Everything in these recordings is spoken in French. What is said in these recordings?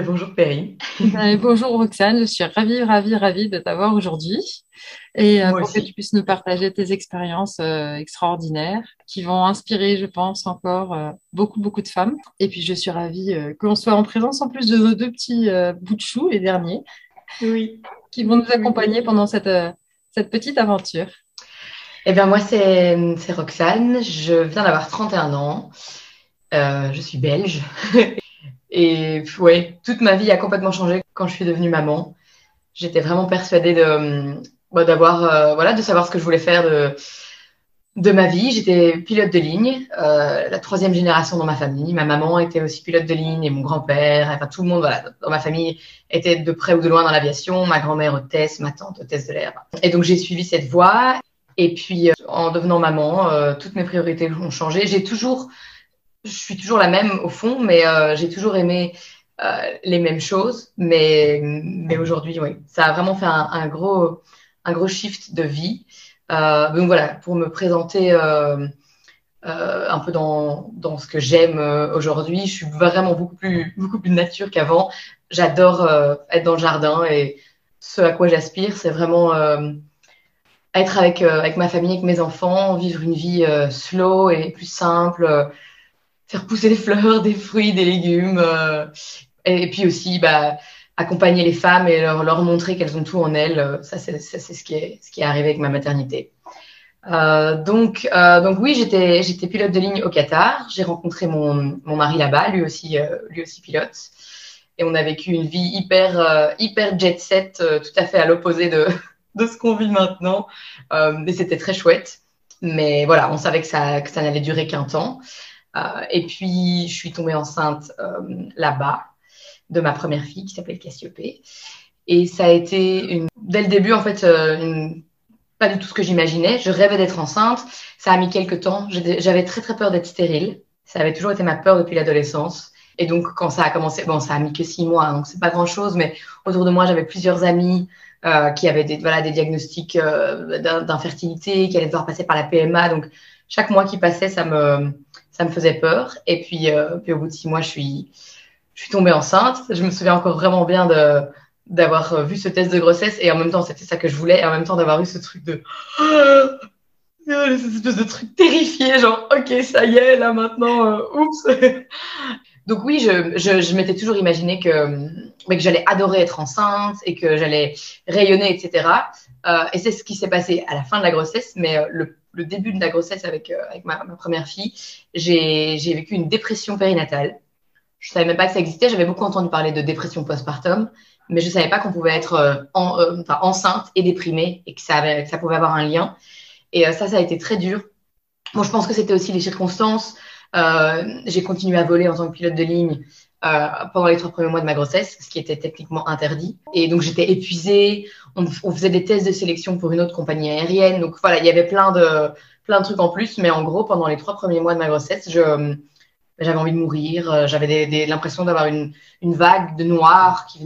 Bonjour Perrine. Bonjour Roxane, je suis ravie de t'avoir aujourd'hui et Moi pour que tu aussi. puisses nous partager tes expériences extraordinaires qui vont inspirer, je pense, encore beaucoup de femmes. Et puis je suis ravie qu'on soit en présence en plus de nos deux petits bouts de chou, les derniers, Oui. qui vont nous Oui. accompagner pendant cette petite aventure. Moi, c'est Roxane. Je viens d'avoir 31 ans. Je suis belge. Et ouais, toute ma vie a complètement changé quand je suis devenue maman. J'étais vraiment persuadée d'avoir, voilà, de savoir ce que je voulais faire de ma vie. J'étais pilote de ligne, la troisième génération dans ma famille. Ma maman était aussi pilote de ligne et mon grand-père, enfin tout le monde, voilà, dans ma famille était de près ou de loin dans l'aviation. Ma grand-mère hôtesse, ma tante hôtesse de l'air. Et donc j'ai suivi cette voie. Et puis en devenant maman, toutes mes priorités ont changé. Je suis toujours la même au fond, mais j'ai toujours aimé les mêmes choses. Mais aujourd'hui, oui, ça a vraiment fait un gros shift de vie. Donc voilà, pour me présenter un peu dans ce que j'aime aujourd'hui, je suis vraiment beaucoup plus nature qu'avant. J'adore être dans le jardin et ce à quoi j'aspire, c'est vraiment être avec ma famille, avec mes enfants, vivre une vie slow et plus simple, faire pousser des fleurs, des fruits, des légumes, et puis aussi accompagner les femmes et leur montrer qu'elles ont tout en elles. C'est ce qui est arrivé avec ma maternité. Donc oui, j'étais pilote de ligne au Qatar. J'ai rencontré mon mari là-bas, lui aussi pilote. Et on a vécu une vie hyper jet set, tout à fait à l'opposé de ce qu'on vit maintenant. Et c'était très chouette. Mais voilà, on savait que ça n'allait durer qu'un temps. Et puis, je suis tombée enceinte là-bas de ma première fille qui s'appelle Cassiopée. Et ça a été dès le début, en fait, pas du tout ce que j'imaginais. Je rêvais d'être enceinte. Ça a mis quelques temps. J'avais très peur d'être stérile. Ça avait toujours été ma peur depuis l'adolescence. Et donc, quand ça a commencé, bon, ça a mis que 6 mois, hein, donc c'est pas grand-chose, mais autour de moi, j'avais plusieurs amis qui avaient des diagnostics d'infertilité, qui allaient devoir passer par la PMA. Donc, chaque mois qui passait, ça me faisait peur. Et puis au bout de 6 mois, je suis tombée enceinte. Je me souviens encore vraiment bien d'avoir vu ce test de grossesse et en même temps, c'était ça que je voulais. Et en même temps, d'avoir eu ce truc cette espèce de truc terrifié, genre, ok, ça y est, là maintenant, oups. Donc oui, je m'étais toujours imaginé que j'allais adorer être enceinte et que j'allais rayonner, etc. Et c'est ce qui s'est passé à la fin de la grossesse, mais le début de la grossesse avec ma première fille, j'ai vécu une dépression périnatale. Je savais même pas que ça existait. J'avais beaucoup entendu parler de dépression postpartum, mais je savais pas qu'on pouvait être enceinte et déprimée et que ça pouvait avoir un lien. Et ça a été très dur. Bon, je pense que c'était aussi les circonstances. J'ai continué à voler en tant que pilote de ligne pendant les 3 premiers mois de ma grossesse, ce qui était techniquement interdit. Et donc, j'étais épuisée. On faisait des tests de sélection pour une autre compagnie aérienne. Donc, voilà, il y avait plein de trucs en plus. Mais en gros, pendant les 3 premiers mois de ma grossesse, j'avais envie de mourir. J'avais l'impression d'avoir une vague de noir qui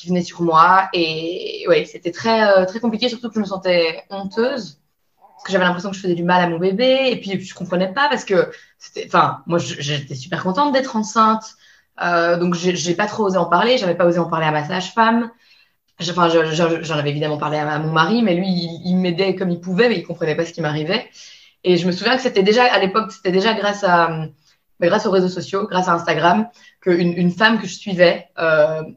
venait sur moi. Et ouais, c'était très compliqué, surtout que je me sentais honteuse parce que j'avais l'impression que je faisais du mal à mon bébé. Et puis, je comprenais pas parce que enfin, moi, j'étais super contente d'être enceinte. Donc, j'ai pas trop osé en parler. J'avais pas osé en parler à ma sage-femme. Enfin, j'en avais évidemment parlé à mon mari, mais lui, il m'aidait comme il pouvait, mais il comprenait pas ce qui m'arrivait. Et je me souviens que c'était déjà, à l'époque, c'était déjà grâce aux réseaux sociaux, grâce à Instagram, une femme que je suivais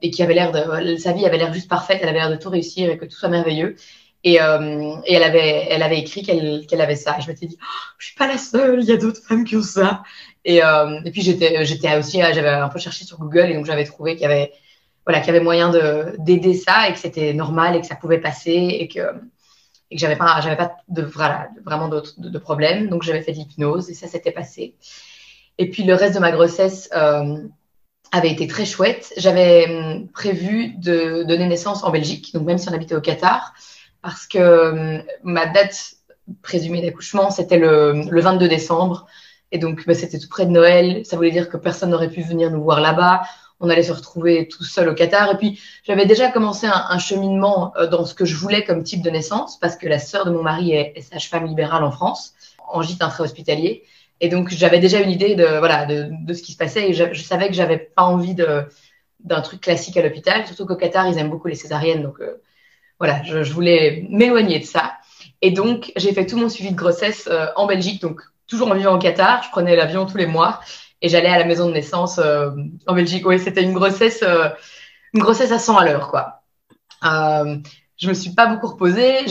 et qui avait sa vie avait l'air juste parfaite, elle avait l'air de tout réussir et que tout soit merveilleux. Et elle avait écrit qu'elle avait ça. Et je m'étais dit, oh, je suis pas la seule, il y a d'autres femmes qui ont ça. Et puis j'étais aussi, j'avais un peu cherché sur Google et donc j'avais trouvé voilà, qu'il y avait moyen d'aider ça et que c'était normal et que ça pouvait passer et que j'avais pas voilà, vraiment de problème. Donc j'avais fait de l'hypnose et ça s'était passé. Et puis le reste de ma grossesse avait été très chouette. J'avais prévu de donner naissance en Belgique, donc même si on habitait au Qatar, parce que ma date présumée d'accouchement, c'était le 22 décembre. Et donc, c'était tout près de Noël. Ça voulait dire que personne n'aurait pu venir nous voir là-bas. On allait se retrouver tout seul au Qatar. Et puis, j'avais déjà commencé un cheminement dans ce que je voulais comme type de naissance, parce que la sœur de mon mari est sage-femme libérale en France, en gîte intra-hospitalier. Et donc, j'avais déjà une idée voilà, de ce qui se passait. Et je savais que j'avais pas envie d'un truc classique à l'hôpital, surtout qu'au Qatar, ils aiment beaucoup les césariennes. Donc, voilà, je voulais m'éloigner de ça. Et donc, j'ai fait tout mon suivi de grossesse en Belgique, donc toujours en vivant au Qatar. Je prenais l'avion tous les mois et j'allais à la maison de naissance en Belgique. Oui, c'était une grossesse à 100 à l'heure, quoi. Je me suis pas beaucoup reposée.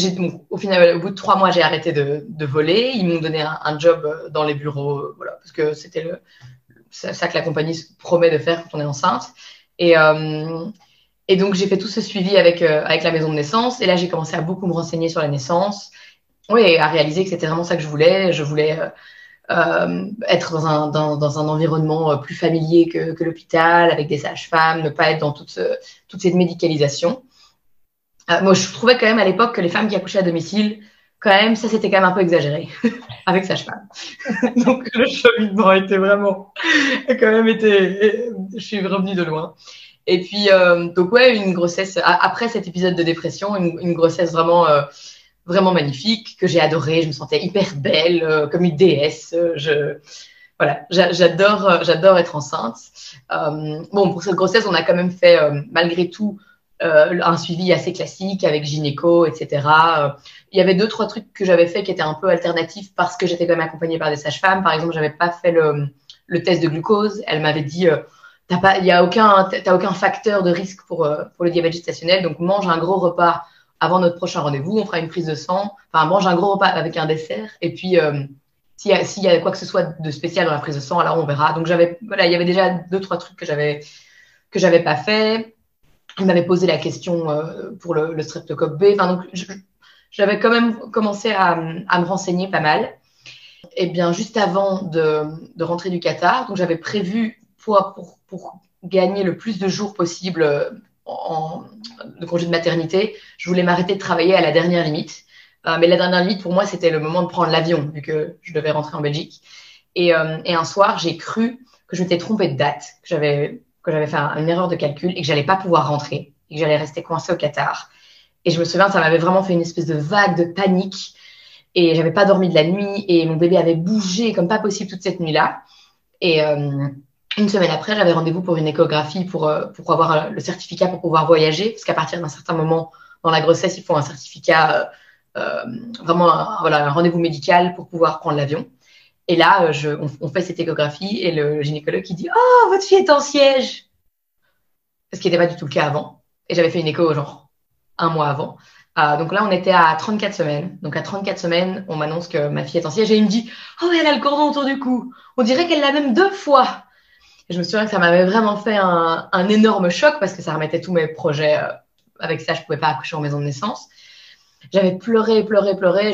Au final, au bout de 3 mois, j'ai arrêté de voler. Ils m'ont donné un job dans les bureaux, voilà, parce que c'était ça que la compagnie promet de faire quand on est enceinte. Et, euh, et donc, j'ai fait tout ce suivi avec la maison de naissance. Et là, j'ai commencé à beaucoup me renseigner sur la naissance. Oui, et à réaliser que c'était vraiment ça que je voulais. Je voulais être dans un environnement plus familier que l'hôpital, avec des sages-femmes, ne pas être dans toute cette médicalisation. Moi, je trouvais quand même à l'époque que les femmes qui accouchaient à domicile, quand même, ça, c'était quand même un peu exagéré avec sage-femme. Donc, le cheminement était vraiment, quand même été, je suis revenue de loin. Et puis, donc, ouais, une grossesse, après cet épisode de dépression, une grossesse vraiment, vraiment magnifique, que j'ai adorée. Je me sentais hyper belle, comme une déesse. Voilà, j'adore être enceinte. Bon, pour cette grossesse, on a quand même fait, malgré tout, un suivi assez classique avec gynéco, etc. Il y avait 2-3 trucs que j'avais fait qui étaient un peu alternatifs parce que j'étais quand même accompagnée par des sages-femmes. Par exemple, j'avais pas fait le test de glucose. Elle m'avait dit, t'as aucun facteur de risque pour le diabète gestationnel, donc mange un gros repas avant notre prochain rendez-vous. On fera une prise de sang. Enfin, mange un gros repas avec un dessert. Et puis, s'il y a quoi que ce soit de spécial dans la prise de sang, alors on verra. Donc, voilà, il y avait déjà 2-3 trucs que j'avais pas fait. Il m'avait posé la question pour le streptocoque B. Enfin, donc, j'avais quand même commencé à me renseigner pas mal. Et bien, juste avant de rentrer du Qatar, donc j'avais prévu pour gagner le plus de jours possible de congé de maternité, je voulais m'arrêter de travailler à la dernière limite. Mais la dernière limite, pour moi, c'était le moment de prendre l'avion, vu que je devais rentrer en Belgique. Et un soir, j'ai cru que je m'étais trompée de date, que j'avais fait une erreur de calcul et que j'allais pas pouvoir rentrer et que j'allais rester coincée au Qatar. Et je me souviens, ça m'avait vraiment fait une espèce de vague de panique et j'avais pas dormi de la nuit et mon bébé avait bougé comme pas possible toute cette nuit-là. Et une semaine après, j'avais rendez-vous pour une échographie pour avoir le certificat pour pouvoir voyager, parce qu'à partir d'un certain moment dans la grossesse, il faut un certificat, vraiment un rendez-vous médical pour pouvoir prendre l'avion. Et là, on fait cette échographie et le gynécologue qui dit « Oh, votre fille est en siège !» Ce qui n'était pas du tout le cas avant. Et j'avais fait une écho genre 1 mois avant. Donc là, on était à 34 semaines. Donc à 34 semaines, on m'annonce que ma fille est en siège et il me dit « Oh, elle a le cordon autour du cou. On dirait qu'elle l'a même 2 fois. » Et je me souviens que ça m'avait vraiment fait un énorme choc parce que ça remettait tous mes projets. Avec ça, je ne pouvais pas accoucher en maison de naissance. J'avais pleuré.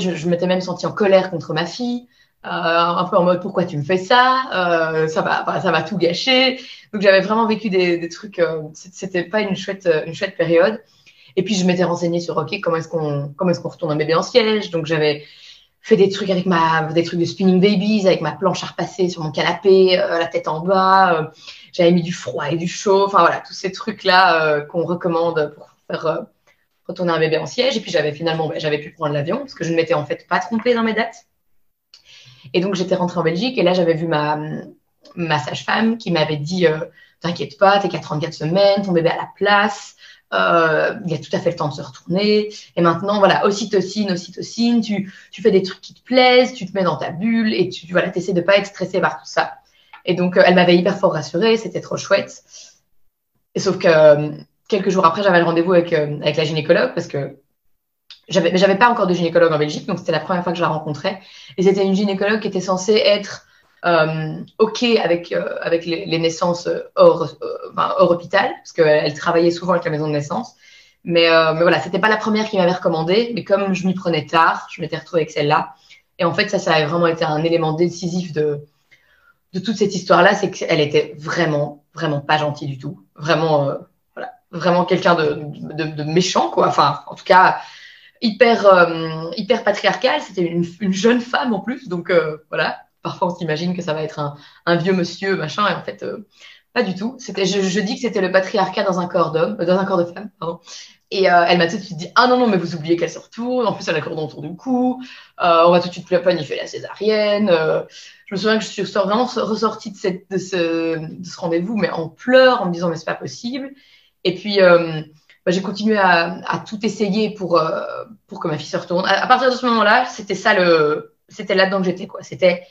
Je m'étais même sentie en colère contre ma fille. Un peu en mode pourquoi tu me fais ça, ça va tout gâcher. Donc j'avais vraiment vécu des trucs, c'était pas une chouette période. Et puis je m'étais renseignée sur ok, comment est-ce qu'on retourne un bébé en siège. Donc j'avais fait des trucs des trucs de spinning babies avec ma planche à repasser sur mon canapé, la tête en bas. J'avais mis du froid et du chaud, enfin voilà, tous ces trucs là qu'on recommande pour faire retourner un bébé en siège. Et puis j'avais pu prendre l'avion parce que je ne m'étais en fait pas trompée dans mes dates. Et donc, j'étais rentrée en Belgique et là, j'avais vu ma sage-femme qui m'avait dit t'inquiète pas, t'es qu'à 34 semaines, ton bébé a la place, il a tout à fait le temps de se retourner. Et maintenant, voilà, ocytocine, tu fais des trucs qui te plaisent, tu te mets dans ta bulle et tu essaies de pas être stressée par tout ça. Et donc, elle m'avait hyper fort rassurée, c'était trop chouette. Et sauf que quelques jours après, j'avais le rendez-vous avec la gynécologue parce que j'avais pas encore de gynécologue en Belgique, donc c'était la première fois que je la rencontrais. Et c'était une gynécologue qui était censée être OK avec les naissances hors hôpital, parce qu'elle travaillait souvent avec la maison de naissance. Mais voilà, c'était pas la première qui m'avait recommandé, mais comme je m'y prenais tard, je m'étais retrouvée avec celle-là. Et en fait, ça a vraiment été un élément décisif de toute cette histoire-là, c'est qu'elle était vraiment, vraiment pas gentille du tout. Vraiment, vraiment quelqu'un de méchant, quoi. Enfin, en tout cas, hyper patriarcale. C'était une jeune femme en plus, donc voilà. Parfois, on s'imagine que ça va être un vieux monsieur, machin, et en fait, Pas du tout. Je dis que c'était le patriarcat dans un corps d'homme, dans un corps de femme, pardon. Et elle m'a tout de suite dit, ah non, non, mais vous oubliez qu'elle se retourne. En plus, elle a le cordon autour du cou. On va tout de suite planifier la césarienne. Je me souviens que je suis vraiment ressortie de ce rendez-vous, mais en pleurs, en me disant, mais c'est pas possible. Et puis, j'ai continué à tout essayer pour que ma fille se retourne. À partir de ce moment-là, c'était là-dedans que j'étais, quoi. C'était,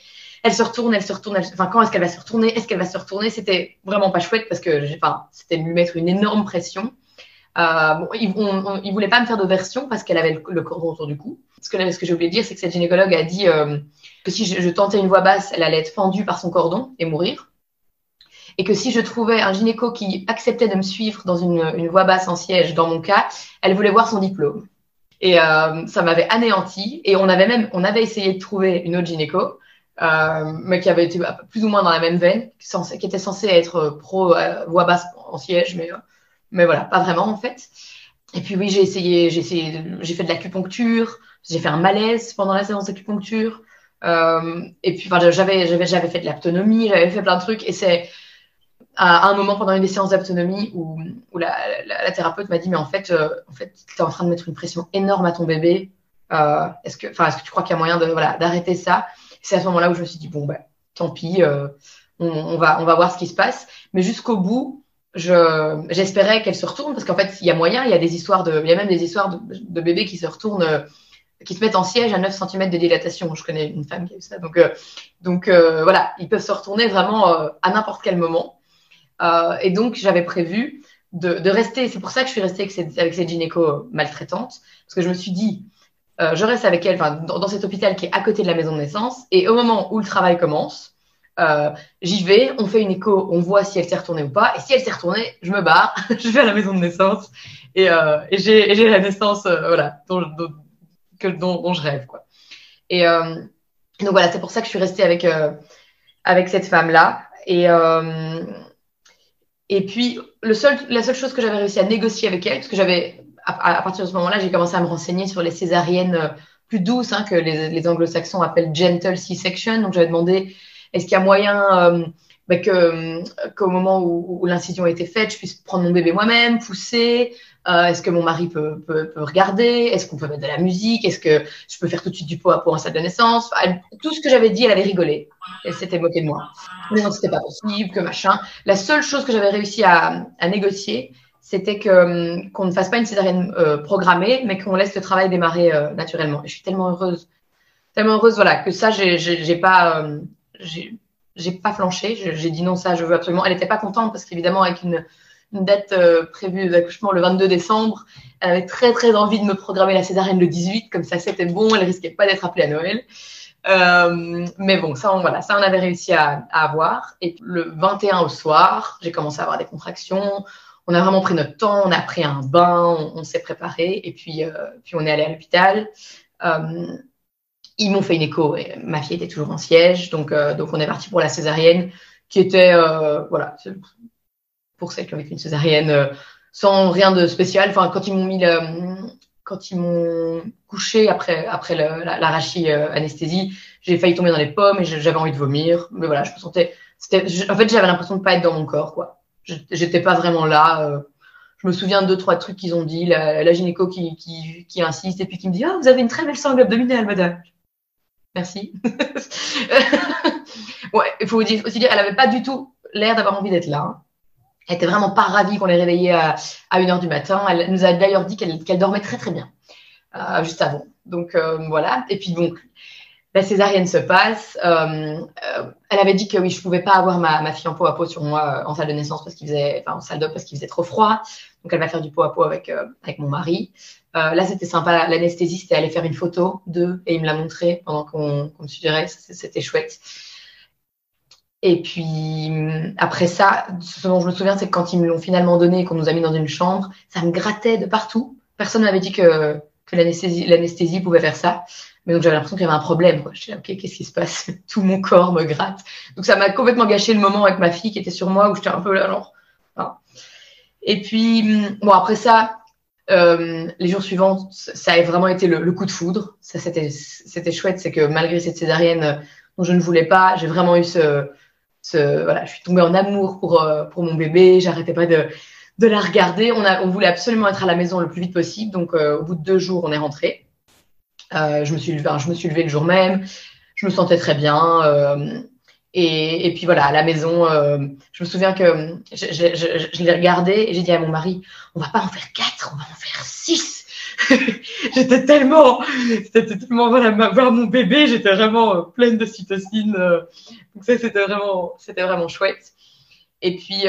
elle se retourne, enfin, quand est-ce qu'elle va se retourner? Est-ce qu'elle va se retourner? C'était vraiment pas chouette parce que, c'était lui mettre une énorme pression. Bon, il voulait pas me faire de version parce qu'elle avait le cordon autour du cou. Ce que j'ai oublié de dire, c'est que cette gynécologue a dit que si je tentais une voix basse, elle allait être fendue par son cordon et mourir. Et que si je trouvais un gynéco qui acceptait de me suivre dans une voix basse en siège, dans mon cas, elle voulait voir son diplôme. Et ça m'avait anéanti. Et on avait essayé de trouver une autre gynéco, mais qui avait été plus ou moins dans la même veine, qui était censée être pro voix basse en siège, mais voilà, pas vraiment en fait. Et puis oui, j'ai fait de l'acupuncture, j'ai fait un malaise pendant la séance d'acupuncture. Et puis j'avais fait de l'aptonomie, j'avais fait plein de trucs. Et c'est à un moment pendant une des séances d'autonomie où la thérapeute m'a dit, mais en fait, tu es en train de mettre une pression énorme à ton bébé. Est-ce que tu crois qu'il y a moyen d'arrêter ça? C'est à ce moment-là où je me suis dit, bon, tant pis, on va voir ce qui se passe. Mais jusqu'au bout, j'espérais qu'elle se retourne parce qu'en fait, il y a moyen, il y a même des histoires de bébés qui se retournent, qui se mettent en siège à 9 cm de dilatation. Je connais une femme qui a eu ça. Donc voilà, ils peuvent se retourner vraiment à n'importe quel moment. Et donc, j'avais prévu de rester. C'est pour ça que je suis restée avec cette gynéco maltraitante. Parce que je me suis dit, je reste avec elle dans cet hôpital qui est à côté de la maison de naissance. Et au moment où le travail commence, j'y vais, on fait une écho, on voit si elle s'est retournée ou pas. Et si elle s'est retournée, je me barre, je vais à la maison de naissance. Et j'ai la naissance dont je rêve, quoi. Et donc voilà, c'est pour ça que je suis restée avec cette femme-là. Et puis, la seule chose que j'avais réussi à négocier avec elle, parce que à partir de ce moment-là, j'ai commencé à me renseigner sur les césariennes plus douces, que les anglo-saxons appellent gentle C-section. Donc, j'avais demandé, est-ce qu'il y a moyen qu'au moment où l'incision a été faite, je puisse prendre mon bébé moi-même, pousser? Est-ce que mon mari peut regarder? Est-ce qu'on peut mettre de la musique? Est-ce que je peux faire tout de suite du pot à pot en salle de naissance? Tout ce que j'avais dit, elle avait rigolé. Elle s'était moquée de moi. Mais non, c'était pas possible, que machin. La seule chose que j'avais réussi à négocier, c'était qu'on ne fasse pas une césarienne programmée, mais qu'on laisse le travail démarrer naturellement. Et je suis tellement heureuse, voilà, que ça, j'ai pas flanché. J'ai dit non, ça, je veux absolument. Elle n'était pas contente parce qu'évidemment, avec une date prévue d'accouchement le 22 décembre, elle avait très très envie de me programmer la césarienne le 18, comme ça c'était bon, elle risquait pas d'être appelée à Noël. Mais bon, ça on avait réussi à avoir. Et le 21 au soir, j'ai commencé à avoir des contractions. On a vraiment pris notre temps, on a pris un bain, on s'est préparé et puis on est allé à l'hôpital. Ils m'ont fait une écho et ma fille était toujours en siège, donc on est parti pour la césarienne qui était pour celles qui ont vécu une césarienne sans rien de spécial. Enfin, quand ils m'ont couché après l'arachie anesthésie, j'ai failli tomber dans les pommes et j'avais envie de vomir. Mais voilà, je me sentais. En fait, j'avais l'impression de pas être dans mon corps, quoi. J'étais pas vraiment là. Je me souviens de 2-3 trucs qu'ils ont dit. La gynéco qui insiste et puis qui me dit, vous avez une très belle sangle abdominale, madame. Merci. Ouais, il faut aussi dire, elle avait pas du tout l'air d'avoir envie d'être là. Elle était vraiment pas ravie qu'on les réveillait à 1h du matin. Elle nous a d'ailleurs dit qu'elle dormait très très bien juste avant. Donc voilà. Et puis bon, la césarienne se passe. Elle avait dit que oui, je pouvais pas avoir ma fille en pot à pot sur moi en salle de naissance en salle d'op parce qu'il faisait trop froid. Donc elle va faire du pot à pot avec mon mari. Là c'était sympa. L'anesthésie c'était aller faire une photo d'eux et il me l'a montré pendant qu'on me suivait. C'était chouette. Et puis, après ça, ce dont je me souviens, c'est que quand ils me l'ont finalement donné et qu'on nous a mis dans une chambre, ça me grattait de partout. Personne ne m'avait dit que l'anesthésie pouvait faire ça. Mais donc, j'avais l'impression qu'il y avait un problème, quoi. Je suis là, OK, qu'est-ce qui se passe? Tout mon corps me gratte. Donc, ça m'a complètement gâché le moment avec ma fille qui était sur moi où j'étais un peu là, genre. Enfin. Et puis, bon, après ça, les jours suivants, ça a vraiment été le coup de foudre. Ça, c'était chouette. C'est que malgré cette césarienne dont je ne voulais pas, j'ai vraiment eu voilà, je suis tombée en amour pour mon bébé. J'arrêtais pas de la regarder. On voulait absolument être à la maison le plus vite possible. Donc, au bout de 2 jours, on est rentré. Je me suis levée le jour même. Je me sentais très bien. Et puis voilà, à la maison, je me souviens que je l'ai regardé et j'ai dit à mon mari, on va pas en faire 4, on va en faire 6. C'était tellement, voilà, voir mon bébé, j'étais vraiment pleine de cytocine. Donc ça, c'était vraiment chouette. Et puis,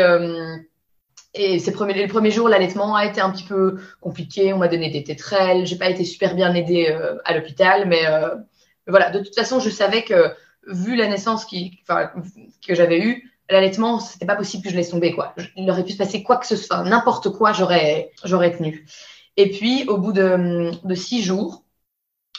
les premiers jours, l'allaitement a été un petit peu compliqué. On m'a donné des tétrelles. J'ai pas été super bien aidée à l'hôpital, mais voilà. De toute façon, je savais que vu la naissance que j'avais eue, l'allaitement, c'était pas possible que je laisse tomber, quoi. Il aurait pu se passer quoi que ce soit, n'importe quoi, j'aurais tenu. Et puis, au bout de 6 jours,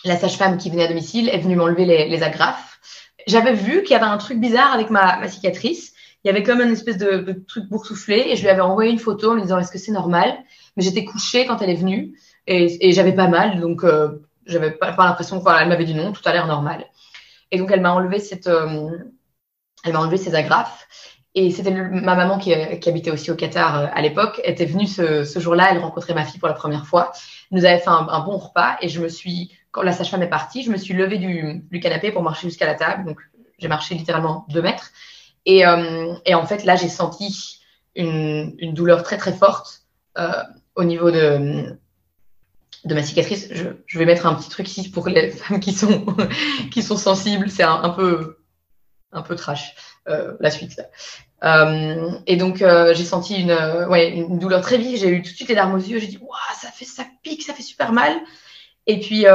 la sage-femme qui venait à domicile est venue m'enlever les agrafes. J'avais vu qu'il y avait un truc bizarre avec ma cicatrice. Il y avait comme une espèce de truc boursouflé et je lui avais envoyé une photo en lui disant est-ce que c'est normal? Mais j'étais couchée quand elle est venue et j'avais pas mal, donc j'avais pas l'impression que elle m'avait dit non, tout a l'air normal. Et donc elle m'a enlevé ces agrafes. Et c'était ma maman qui habitait aussi au Qatar à l'époque, était venue ce jour-là, elle rencontrait ma fille pour la première fois. Elle nous avait fait un bon repas et quand la sage-femme est partie, je me suis levée du canapé pour marcher jusqu'à la table. Donc j'ai marché littéralement 2 mètres. Et en fait, là, j'ai senti une douleur très, très forte au niveau de ma cicatrice. Je vais mettre un petit truc ici pour les femmes qui sont sensibles. C'est un peu trash, la suite. Et donc, j'ai senti une douleur très vive. J'ai eu tout de suite les larmes aux yeux. J'ai dit, waouh, ça pique, ça fait super mal. Et puis,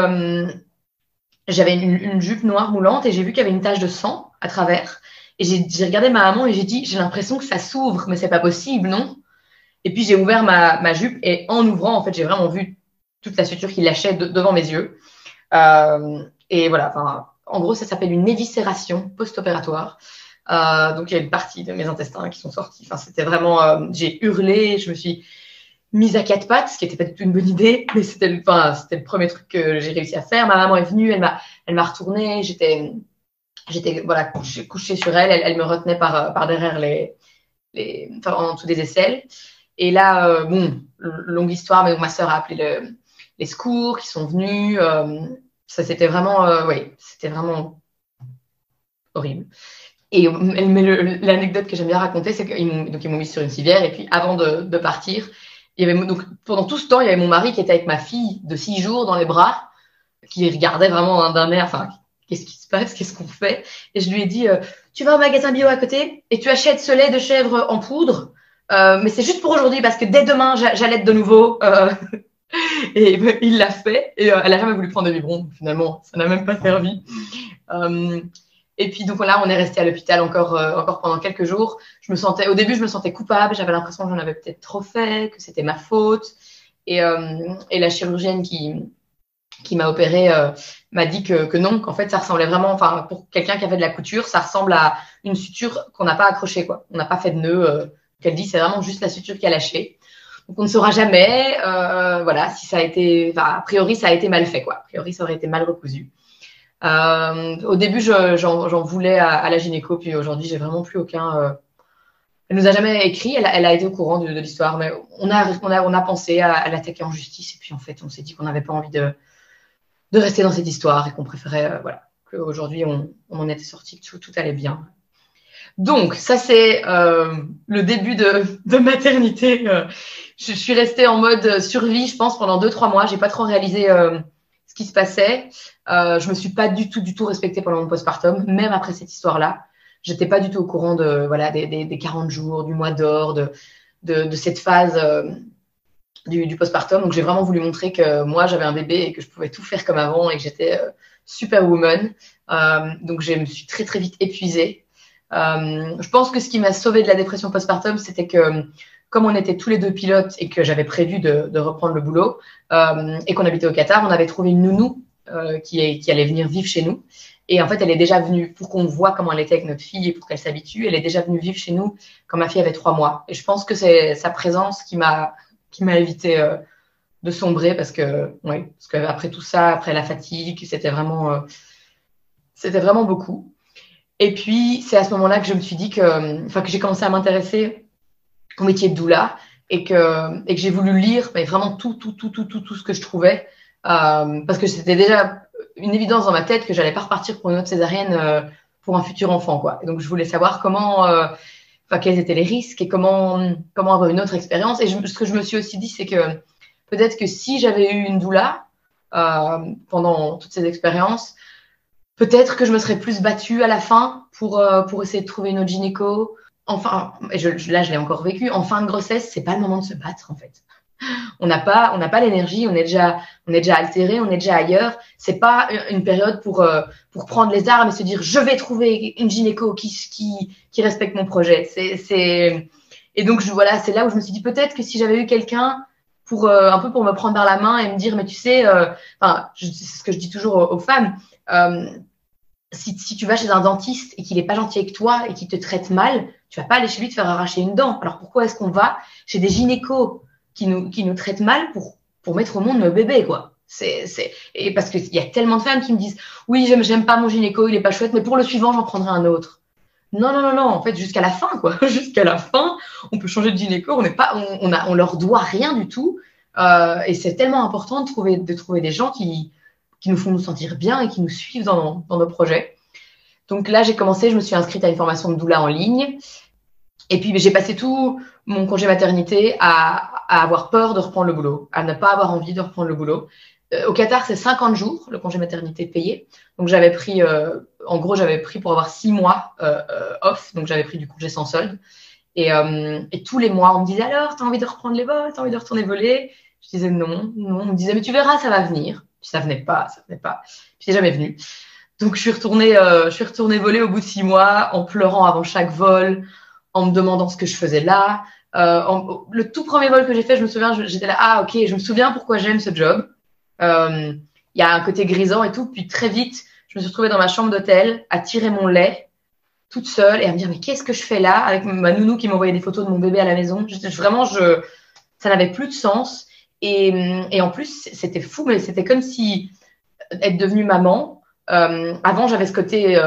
j'avais une jupe noire moulante et j'ai vu qu'il y avait une tache de sang à travers. Et j'ai regardé ma maman et j'ai dit, j'ai l'impression que ça s'ouvre, mais c'est pas possible, non? Et puis j'ai ouvert ma jupe et en ouvrant, en fait, j'ai vraiment vu toute la suture qui lâchait devant mes yeux. Et voilà, en gros, ça s'appelle une éviscération post-opératoire. Donc il y a une partie de mes intestins qui sont sortis. Enfin, c'était vraiment, j'ai hurlé, je me suis mise à 4 pattes, ce qui n'était pas du tout une bonne idée, mais c'était le premier truc que j'ai réussi à faire. Ma maman est venue, elle m'a retournée, j'étais voilà, couchée sur elle me retenait par derrière en dessous des aisselles. Et là, longue histoire, mais donc ma sœur a appelé les secours qui sont venus. Ça, c'était vraiment, c'était vraiment horrible. Et l'anecdote que j'aime bien raconter, c'est qu'ils m'ont mis sur une civière et puis avant de partir, donc pendant tout ce temps, il y avait mon mari qui était avec ma fille de 6 jours dans les bras, qui regardait vraiment d'un air, enfin, qu'est-ce qui se passe, qu'est-ce qu'on fait? Et je lui ai dit, tu vas au magasin bio à côté et tu achètes ce lait de chèvre en poudre, mais c'est juste pour aujourd'hui parce que dès demain, j'allaite de nouveau. Et il l'a fait et elle a jamais voulu prendre de biberon. Finalement, ça n'a même pas servi. Et puis donc là, on est resté à l'hôpital encore pendant quelques jours. Au début, je me sentais coupable. J'avais l'impression que j'en avais peut-être trop fait, que c'était ma faute. Et la chirurgienne qui m'a opérée m'a dit que non, qu'en fait, ça ressemblait vraiment, enfin, pour quelqu'un qui a fait de la couture, ça ressemble à une suture qu'on n'a pas accrochée, quoi. On n'a pas fait de nœud. Qu'elle dit, c'est vraiment juste la suture qui a lâché. Donc, on ne saura jamais, voilà, si ça a été, enfin, a priori, ça a été mal fait, quoi. A priori, ça aurait été mal recousu. Au début, j'en voulais à la gynéco, puis aujourd'hui, j'ai vraiment plus aucun. Elle nous a jamais écrit, elle a été au courant de l'histoire, mais on a pensé à l'attaquer en justice, et puis en fait, on s'est dit qu'on n'avait pas envie de rester dans cette histoire et qu'on préférait, voilà, qu'aujourd'hui, on en était sorti, que tout allait bien. Donc, ça, c'est le début de maternité. Je suis restée en mode survie, je pense, pendant 2-3 mois. J'ai pas trop réalisé ce qui se passait. Je me suis pas du tout respectée pendant mon postpartum, même après cette histoire-là. J'étais pas du tout au courant des 40 jours, du mois d'or, de cette phase du postpartum. Donc, j'ai vraiment voulu montrer que moi, j'avais un bébé et que je pouvais tout faire comme avant et que j'étais superwoman. Donc, je me suis très, très vite épuisée. Je pense que ce qui m'a sauvée de la dépression postpartum, c'était que comme on était tous les deux pilotes et que j'avais prévu de reprendre le boulot et qu'on habitait au Qatar, on avait trouvé une nounou qui allait venir vivre chez nous. Et en fait, elle est déjà venue, pour qu'on voit comment elle était avec notre fille et pour qu'elle s'habitue, elle est déjà venue vivre chez nous quand ma fille avait 3 mois. Et je pense que c'est sa présence qui m'a évité de sombrer parce qu'après tout ça, après la fatigue, c'était vraiment beaucoup. Et puis, c'est à ce moment-là que je me suis dit que j'ai commencé à m'intéresser au métier de doula et que j'ai voulu lire mais vraiment tout ce que je trouvais parce que c'était déjà une évidence dans ma tête que j'allais pas repartir pour une autre césarienne pour un futur enfant, quoi. Et donc, je voulais savoir quels étaient les risques et comment avoir une autre expérience. Et ce que je me suis aussi dit, c'est que peut-être que si j'avais eu une doula pendant toutes ces expériences, peut-être que je me serais plus battue à la fin pour essayer de trouver une autre gynéco. Enfin, là, je l'ai encore vécu. En fin de grossesse, c'est pas le moment de se battre, en fait. On n'a pas l'énergie, on est déjà altéré, on est déjà ailleurs. C'est pas une période pour prendre les armes et se dire je vais trouver une gynéco qui respecte mon projet. Et donc voilà, c'est là où je me suis dit peut-être que si j'avais eu quelqu'un pour un peu pour me prendre par la main et me dire mais tu sais, c'est ce que je dis toujours aux femmes. Si tu vas chez un dentiste et qu'il n'est pas gentil avec toi et qu'il te traite mal, tu vas pas aller chez lui te faire arracher une dent. Alors pourquoi est-ce qu'on va chez des gynécos qui nous traitent mal pour mettre au monde nos bébés, quoi? Et parce qu'il y a tellement de femmes qui me disent oui, j'aime pas mon gynéco, il est pas chouette, mais pour le suivant, j'en prendrai un autre. Non, en fait, jusqu'à la fin, quoi. Jusqu'à la fin, on peut changer de gynéco, on leur doit rien du tout. Et c'est tellement important de trouver des gens qui nous font nous sentir bien et qui nous suivent dans nos projets. Donc là, je me suis inscrite à une formation de doula en ligne. Et puis, j'ai passé tout mon congé maternité à avoir peur de reprendre le boulot, à ne pas avoir envie de reprendre le boulot. Au Qatar, c'est 50 jours, le congé maternité payé. Donc, j'avais pris pour avoir 6 mois off. Donc, j'avais pris du congé sans solde. Et tous les mois, on me disait alors, t'as envie de reprendre les vols, t'as envie de retourner voler? Je disais non. On me disait, mais tu verras, ça va venir. Puis ça venait pas. Puis c'est jamais venu. Donc, je suis retournée voler au bout de 6 mois en pleurant avant chaque vol, en me demandant ce que je faisais là. Le tout premier vol que j'ai fait, je me souviens, j'étais là, ah ok, je me souviens pourquoi j'aime ce job. Il y a un côté grisant et tout. Puis très vite, je me suis retrouvée dans ma chambre d'hôtel à tirer mon lait toute seule et à me dire, mais qu'est-ce que je fais là avec ma nounou qui m'envoyait des photos de mon bébé à la maison. Ça n'avait plus de sens. Et en plus, c'était fou, mais c'était comme si être devenue maman. Avant, j'avais ce côté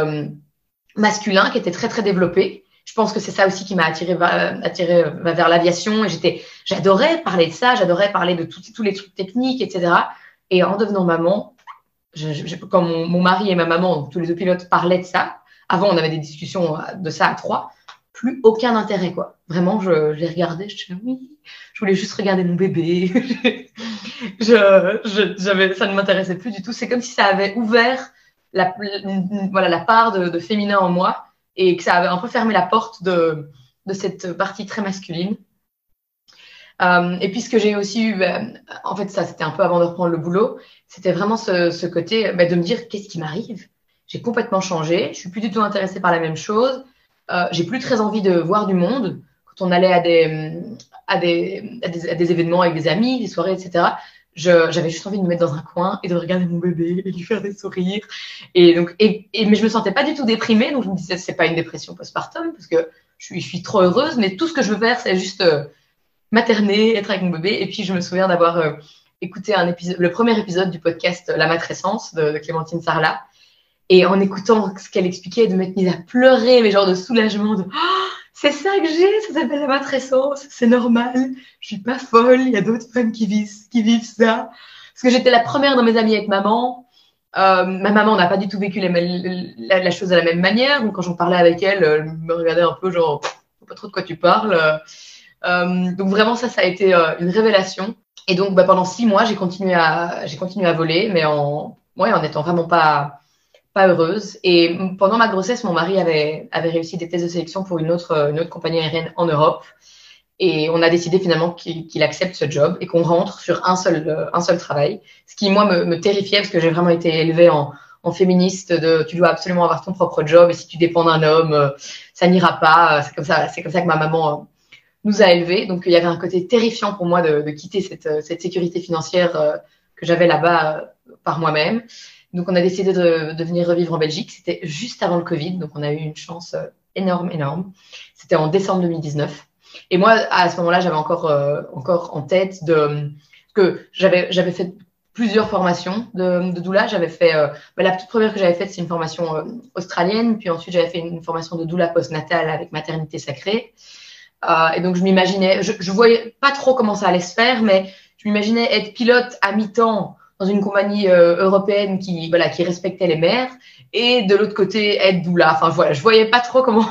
masculin qui était très, très développé. Je pense que c'est ça aussi qui m'a attirée vers l'aviation. Et j'adorais parler de ça, j'adorais parler de tous les trucs techniques, etc. Et en devenant maman, quand mon mari et ma maman, tous les deux pilotes, parlaient de ça, avant, on avait des discussions de ça à 3, plus aucun intérêt, quoi. Vraiment, je les regardais, je disais oui, je voulais juste regarder mon bébé. Ça ne m'intéressait plus du tout. C'est comme si ça avait ouvert la part de féminin en moi et que ça avait un peu fermé la porte de cette partie très masculine. Et puis ce que j'ai aussi eu, en fait ça c'était un peu avant de reprendre le boulot, c'était vraiment ce côté de me dire qu'est-ce qui m'arrive. J'ai complètement changé, je suis plus du tout intéressée par la même chose, j'ai plus très envie de voir du monde. Quand on allait à des événements avec des amis, des soirées, etc., j'avais juste envie de me mettre dans un coin et de regarder mon bébé et lui faire des sourires. Et donc, mais je me sentais pas du tout déprimée, donc je me disais c'est pas une dépression postpartum parce que je suis trop heureuse, mais tout ce que je veux faire c'est juste materner, être avec mon bébé. Et puis je me souviens d'avoir écouté le premier épisode du podcast La Matrescence de Clémentine Sarlat. Et en écoutant ce qu'elle expliquait, de m'être mise à pleurer, mais genre de soulagement, de oh, c'est ça que j'ai, ça s'appelle la matrescence, c'est normal, je suis pas folle, il y a d'autres femmes qui vivent ça. Parce que j'étais la première dans mes amies à être maman. Ma maman n'a pas du tout vécu la chose de la même manière, donc quand j'en parlais avec elle, elle me regardait un peu genre, je sais pas trop de quoi tu parles. Donc vraiment ça a été une révélation. Et donc pendant 6 mois, j'ai continué à voler, mais en étant vraiment pas heureuse. Et pendant ma grossesse, mon mari avait réussi des tests de sélection pour une autre compagnie aérienne en Europe. Et on a décidé finalement qu'il accepte ce job et qu'on rentre sur un seul travail. Ce qui, moi, me terrifiait parce que j'ai vraiment été élevée en féministe tu dois absolument avoir ton propre job et si tu dépends d'un homme, ça n'ira pas. C'est comme ça que ma maman nous a élevés. Donc, il y avait un côté terrifiant pour moi de quitter cette sécurité financière que j'avais là-bas par moi-même. Donc, on a décidé de venir revivre en Belgique. C'était juste avant le Covid, donc on a eu une chance énorme. C'était en décembre 2019. Et moi, à ce moment-là, j'avais encore en tête que j'avais fait plusieurs formations de doula. J'avais fait, la toute première que j'avais faite, c'est une formation australienne. Puis ensuite, j'avais fait une formation de doula postnatale avec maternité sacrée. Et donc, je m'imaginais, je voyais pas trop comment ça allait se faire, mais je m'imaginais être pilote à mi-temps dans une compagnie européenne qui respectait les mères, et de l'autre côté être doula. Enfin voilà, je voyais pas trop comment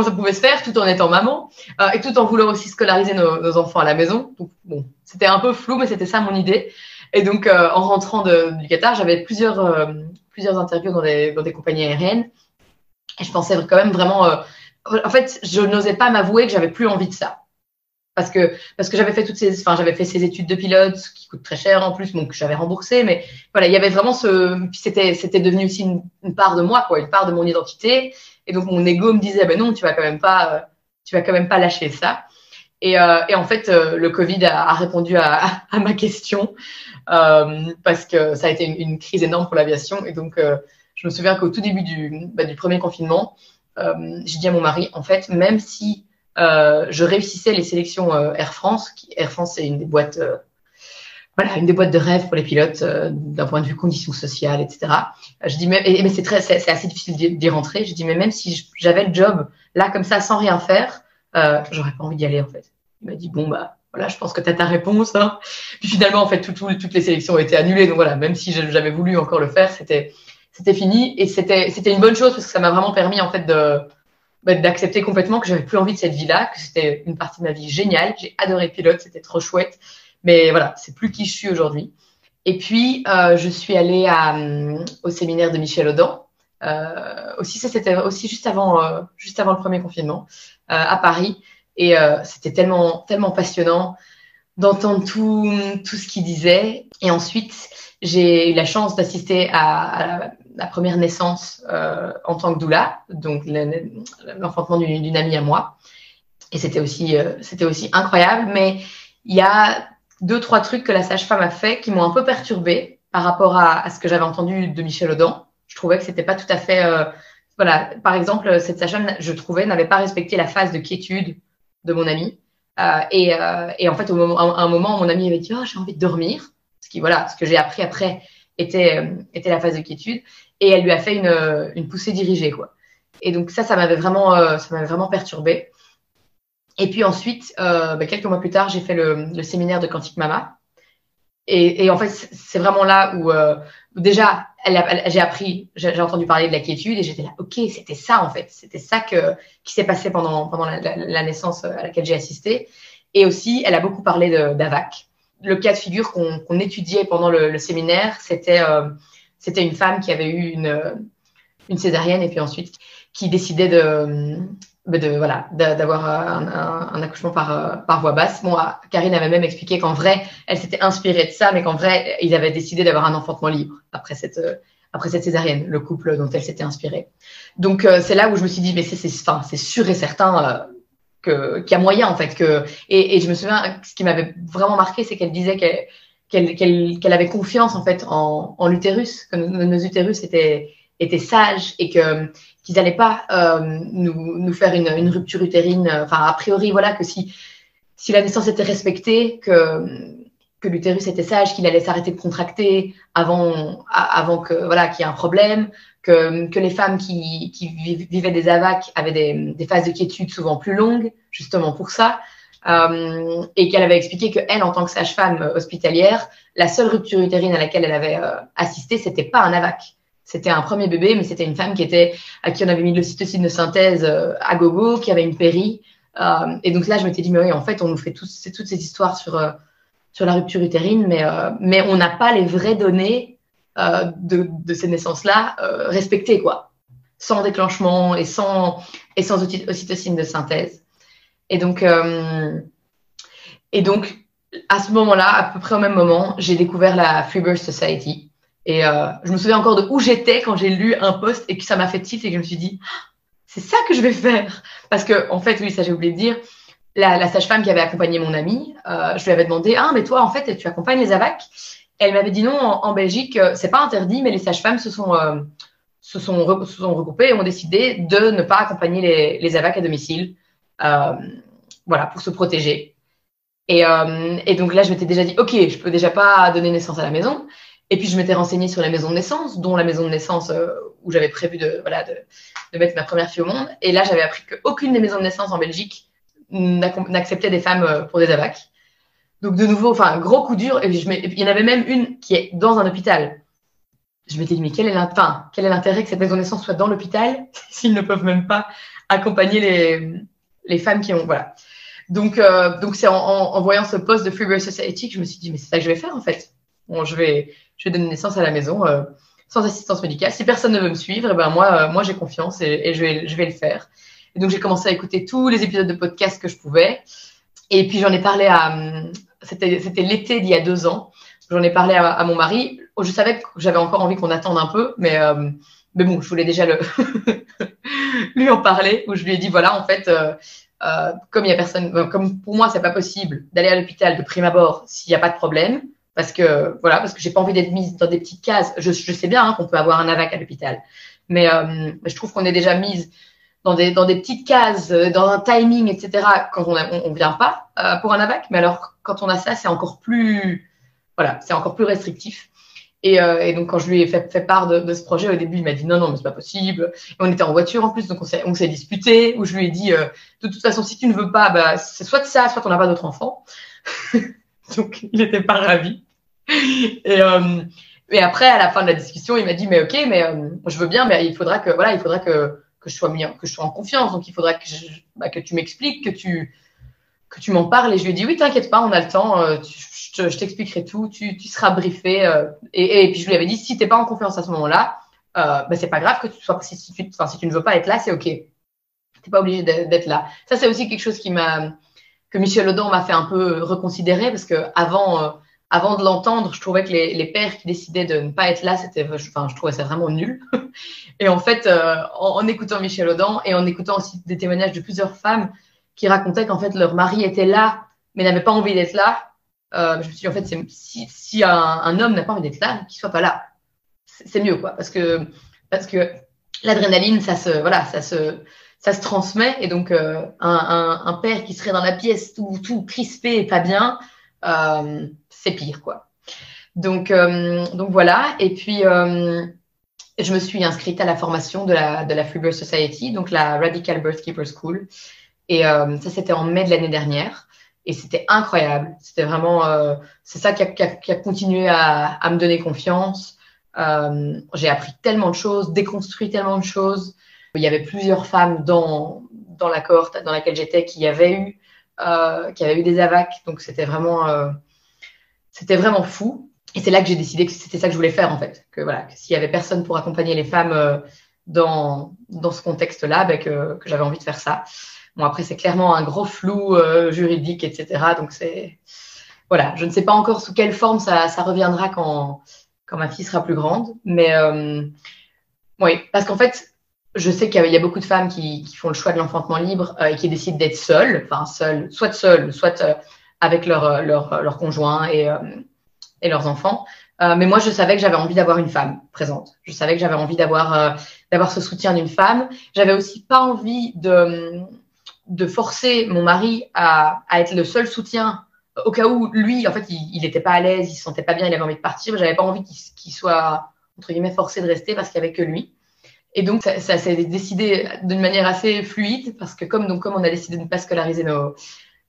ça pouvait se faire, tout en étant maman et tout en voulant aussi scolariser nos enfants à la maison. Donc bon, c'était un peu flou, mais c'était ça mon idée. Et donc en rentrant du Qatar, j'avais plusieurs interviews dans des compagnies aériennes, et je pensais quand même vraiment. En fait, je n'osais pas m'avouer que j'avais plus envie de ça. Parce que j'avais fait j'avais fait ces études de pilote qui coûtent très cher en plus, donc j'avais remboursé, mais voilà, il y avait vraiment puis c'était devenu aussi une part de moi, quoi, une part de mon identité. Et donc mon ego me disait, ben non, tu vas quand même pas lâcher ça. Et en fait, le Covid a répondu à ma question, parce que ça a été une crise énorme pour l'aviation. Et donc, je me souviens qu'au tout début du premier confinement, j'ai dit à mon mari, en fait, même si je réussissais les sélections Air France. Air France, c'est une des boîtes, une des boîtes de rêve pour les pilotes d'un point de vue conditions sociales, etc. Je dis mais c'est assez difficile d'y rentrer. Je dis mais même si j'avais le job là comme ça sans rien faire, j'aurais pas envie d'y aller en fait. Il m'a dit bon bah voilà, je pense que tu as ta réponse. Hein. Puis finalement en fait toutes les sélections ont été annulées. Donc voilà, même si j'avais voulu encore le faire, c'était fini, et c'était une bonne chose parce que ça m'a vraiment permis en fait d'accepter complètement que j'avais plus envie de cette vie-là, que c'était une partie de ma vie géniale. J'ai adoré le pilote, c'était trop chouette. Mais voilà, c'est plus qui je suis aujourd'hui. Et puis, je suis allée au séminaire de Michel Audin. Aussi, ça, c'était aussi juste avant le premier confinement, à Paris. Et c'était tellement, tellement passionnant d'entendre tout ce qu'il disait. Et ensuite, j'ai eu la chance d'assister à la première naissance en tant que doula, donc l'enfantement d'une amie à moi. Et c'était aussi incroyable. Mais il y a 2-3 trucs que la sage-femme a fait qui m'ont un peu perturbée par rapport à ce que j'avais entendu de Michel Audin. Je trouvais que c'était pas tout à fait... voilà, par exemple, cette sage-femme, je trouvais, n'avait pas respecté la phase de quiétude de mon amie. Et en fait, à un moment, mon amie avait dit « Oh, j'ai envie de dormir ». Ce que j'ai appris après était la phase de quiétude. Et elle lui a fait une poussée dirigée, quoi. Et donc ça m'avait vraiment perturbée. Et puis ensuite, quelques mois plus tard, j'ai fait le séminaire de Quantique Mama. Et en fait, c'est vraiment là où déjà, j'ai entendu parler de la quiétude, et j'étais là, ok, c'était ça en fait. C'était ça qui s'est passé pendant la naissance à laquelle j'ai assisté. Et aussi, elle a beaucoup parlé d'AVAC. Le cas de figure qu'on étudiait pendant le séminaire, c'était une femme qui avait eu une césarienne, et puis ensuite qui décidait d'avoir un accouchement par voie basse. Bon, Karine avait même expliqué qu'en vrai, elle s'était inspirée de ça, mais qu'en vrai, ils avaient décidé d'avoir un enfantement libre après cette césarienne, le couple dont elle s'était inspirée. Donc, c'est là où je me suis dit, mais c'est sûr et certain qu'il y a moyen, en fait. Et je me souviens, ce qui m'avait vraiment marqué, c'est qu'elle disait qu'elle avait confiance, en fait, en l'utérus, que nos utérus étaient sages, et qu'ils n'allaient pas nous faire une rupture utérine. Enfin, a priori, voilà, que si la naissance était respectée, que l'utérus était sage, qu'il allait s'arrêter de contracter avant que qu'il y ait un problème, que les femmes qui vivaient des AVAC avaient des phases de quiétude souvent plus longues, justement pour ça. Et qu'elle avait expliqué qu'elle, en tant que sage-femme hospitalière, la seule rupture utérine à laquelle elle avait assisté, c'était pas un AVAC. C'était un premier bébé, mais c'était une femme à qui on avait mis de l'ocytocine de synthèse à gogo, qui avait une péri. Et donc là, je m'étais dit, mais oui, en fait, on nous fait toutes ces histoires sur la rupture utérine, mais on n'a pas les vraies données de ces naissances-là respectées, quoi. Sans déclenchement et sans ocytocine de synthèse. Et donc, à ce moment-là, à peu près au même moment, j'ai découvert la Freebirth Society. Et je me souviens encore de où j'étais quand j'ai lu un post et que ça m'a fait tilt, et que je me suis dit, c'est ça que je vais faire. Parce que, en fait, oui, ça j'ai oublié de dire, la sage-femme qui avait accompagné mon amie, je lui avais demandé, mais toi, en fait, tu accompagnes les AVAC? Elle m'avait dit non, en Belgique, c'est pas interdit, mais les sages-femmes se sont regroupées et ont décidé de ne pas accompagner les AVAC à domicile, pour se protéger. Et donc là, je m'étais déjà dit, OK, je peux déjà pas donner naissance à la maison. Et puis, je m'étais renseignée sur les maisons de naissance, dont la maison de naissance où j'avais prévu de mettre ma première fille au monde. Et là, j'avais appris qu'aucune des maisons de naissance en Belgique n'acceptait des femmes pour des AVAC. Donc, de nouveau, enfin, un gros coup dur. Et il y en avait même une qui est dans un hôpital. Je m'étais dit, mais quel est l'intérêt que cette maison de naissance soit dans l'hôpital s'ils ne peuvent même pas accompagner les femmes qui ont, voilà. Donc c'est en voyant ce poste de Free Birth Society que je me suis dit, mais c'est ça que je vais faire, en fait. Bon, je vais donner naissance à la maison, sans assistance médicale. Si personne ne veut me suivre, eh ben moi j'ai confiance et je vais le faire. Et donc, j'ai commencé à écouter tous les épisodes de podcast que je pouvais. Et puis, j'en ai parlé c'était l'été d'il y a 2 ans. J'en ai parlé à mon mari. Je savais que j'avais encore envie qu'on attende un peu, mais bon, je voulais déjà lui en parler, où je lui ai dit, voilà, en fait, comme il y a personne, comme pour moi, c'est pas possible d'aller à l'hôpital de prime abord s'il n'y a pas de problème, parce que j'ai pas envie d'être mise dans des petites cases. Je sais bien qu'on peut avoir un AVAC à l'hôpital, mais je trouve qu'on est déjà mise dans des petites cases, dans un timing, etc. quand on vient pas pour un AVAC, mais alors quand on a ça, c'est encore plus restrictif. Et donc, quand je lui ai fait part de ce projet, au début, il m'a dit non, mais c'est pas possible. Et on était en voiture en plus, donc on s'est disputé, où je lui ai dit, de toute façon, si tu ne veux pas, bah, c'est soit ça, soit on n'a pas d'autres enfants. Donc, il n'était pas ravi. Et après, à la fin de la discussion, il m'a dit, mais OK, mais je veux bien, mais il faudra que je sois en confiance. Donc, il faudra que tu m'expliques, que tu m'en parles. Et je lui ai dit, oui, t'inquiète pas, on a le temps, je t'expliquerai tout, tu seras briefé. Et puis je lui avais dit, si t'es pas en confiance à ce moment-là, c'est pas grave que tu sois, si tu ne veux pas être là, c'est OK. T'es pas obligé d'être là. Ça, c'est aussi quelque chose que Michel Audin m'a fait un peu reconsidérer, parce que avant de l'entendre, je trouvais que les pères qui décidaient de ne pas être là, je trouvais ça vraiment nul. Et en fait, en écoutant Michel Audin et en écoutant aussi des témoignages de plusieurs femmes qui racontaient qu'en fait leur mari était là mais n'avait pas envie d'être là, je me suis dit en fait si un homme n'a pas envie d'être là, qu'il soit pas là, c'est mieux quoi, parce que l'adrénaline ça se transmet, et donc un père qui serait dans la pièce tout crispé et pas bien, c'est pire quoi. Donc voilà. Et puis je me suis inscrite à la formation de la Free Birth Society, donc la Radical Birth Keeper School. Et ça, c'était en mai de l'année dernière. Et c'était incroyable. C'était vraiment, c'est ça qui a continué à me donner confiance. J'ai appris tellement de choses, déconstruit tellement de choses. Il y avait plusieurs femmes dans la cohorte dans laquelle j'étais qui avaient eu des AVAC. Donc, c'était vraiment fou. Et c'est là que j'ai décidé que c'était ça que je voulais faire, en fait. Que s'il y avait personne pour accompagner les femmes dans ce contexte-là, que j'avais envie de faire ça. Bon, après, c'est clairement un gros flou juridique, etc. Donc, je ne sais pas encore sous quelle forme ça reviendra quand ma fille sera plus grande. Mais oui, parce qu'en fait, je sais qu'il y a beaucoup de femmes qui font le choix de l'enfantement libre et qui décident d'être seules, soit avec leur conjoint et leurs enfants. Mais moi, je savais que j'avais envie d'avoir une femme présente. Je savais que j'avais envie d'avoir ce soutien d'une femme. J'avais aussi pas envie de forcer mon mari à être le seul soutien au cas où lui, en fait, il n'était pas à l'aise, il se sentait pas bien, il avait envie de partir. J'avais pas envie qu'il soit, entre guillemets, forcé de rester parce qu'il n'y avait que lui. Et donc, ça s'est décidé d'une manière assez fluide, parce que comme on a décidé de ne pas scolariser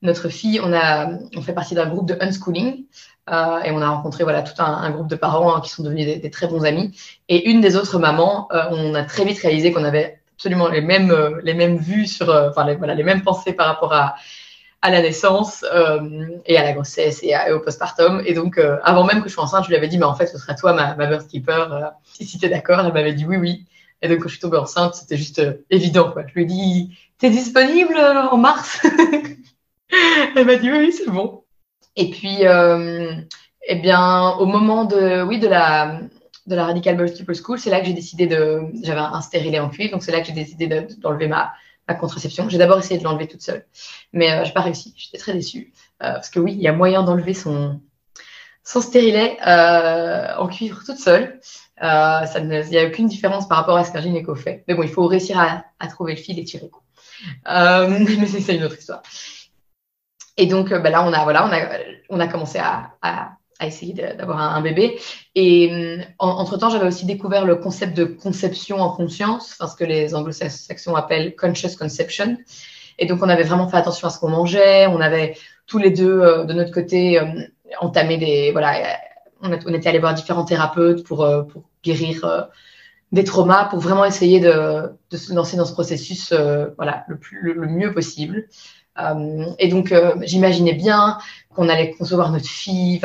notre fille, on fait partie d'un groupe de unschooling, et on a rencontré tout un groupe de parents qui sont devenus des très bons amis. Et une des autres mamans, on a très vite réalisé qu'on avait absolument les mêmes vues les mêmes pensées par rapport à la naissance et à la grossesse et au postpartum. Et donc, avant même que je sois enceinte, je lui avais dit, mais en fait, ce sera toi ma birth keeper, si tu es d'accord. Elle m'avait dit oui. Et donc, quand je suis tombée enceinte, c'était juste évident, quoi. Je lui ai dit, t'es disponible en mars? Elle m'a dit oui, c'est bon. Et puis, au moment de la Radical Birth Keeper School, c'est là que j'ai décidé j'avais un stérilet en cuivre, donc c'est là que j'ai décidé d'enlever ma contraception. J'ai d'abord essayé de l'enlever toute seule, mais j'ai pas réussi. J'étais très déçue, parce que oui, il y a moyen d'enlever son stérilet en cuivre toute seule. Il n'y a aucune différence par rapport à ce qu'un gynéco fait. Mais bon, il faut réussir à trouver le fil et tirer. Mais c'est une autre histoire. Et donc, là, on a commencé à essayer d'avoir un bébé. Et entre-temps, j'avais aussi découvert le concept de conception en conscience, enfin, ce que les anglo-saxons appellent conscious conception. Et donc, on avait vraiment fait attention à ce qu'on mangeait. On avait tous les deux, de notre côté, entamé on était allés voir différents thérapeutes pour guérir des traumas, pour vraiment essayer de se lancer dans ce processus le mieux possible. Et donc, j'imaginais bien qu'on allait concevoir notre fille,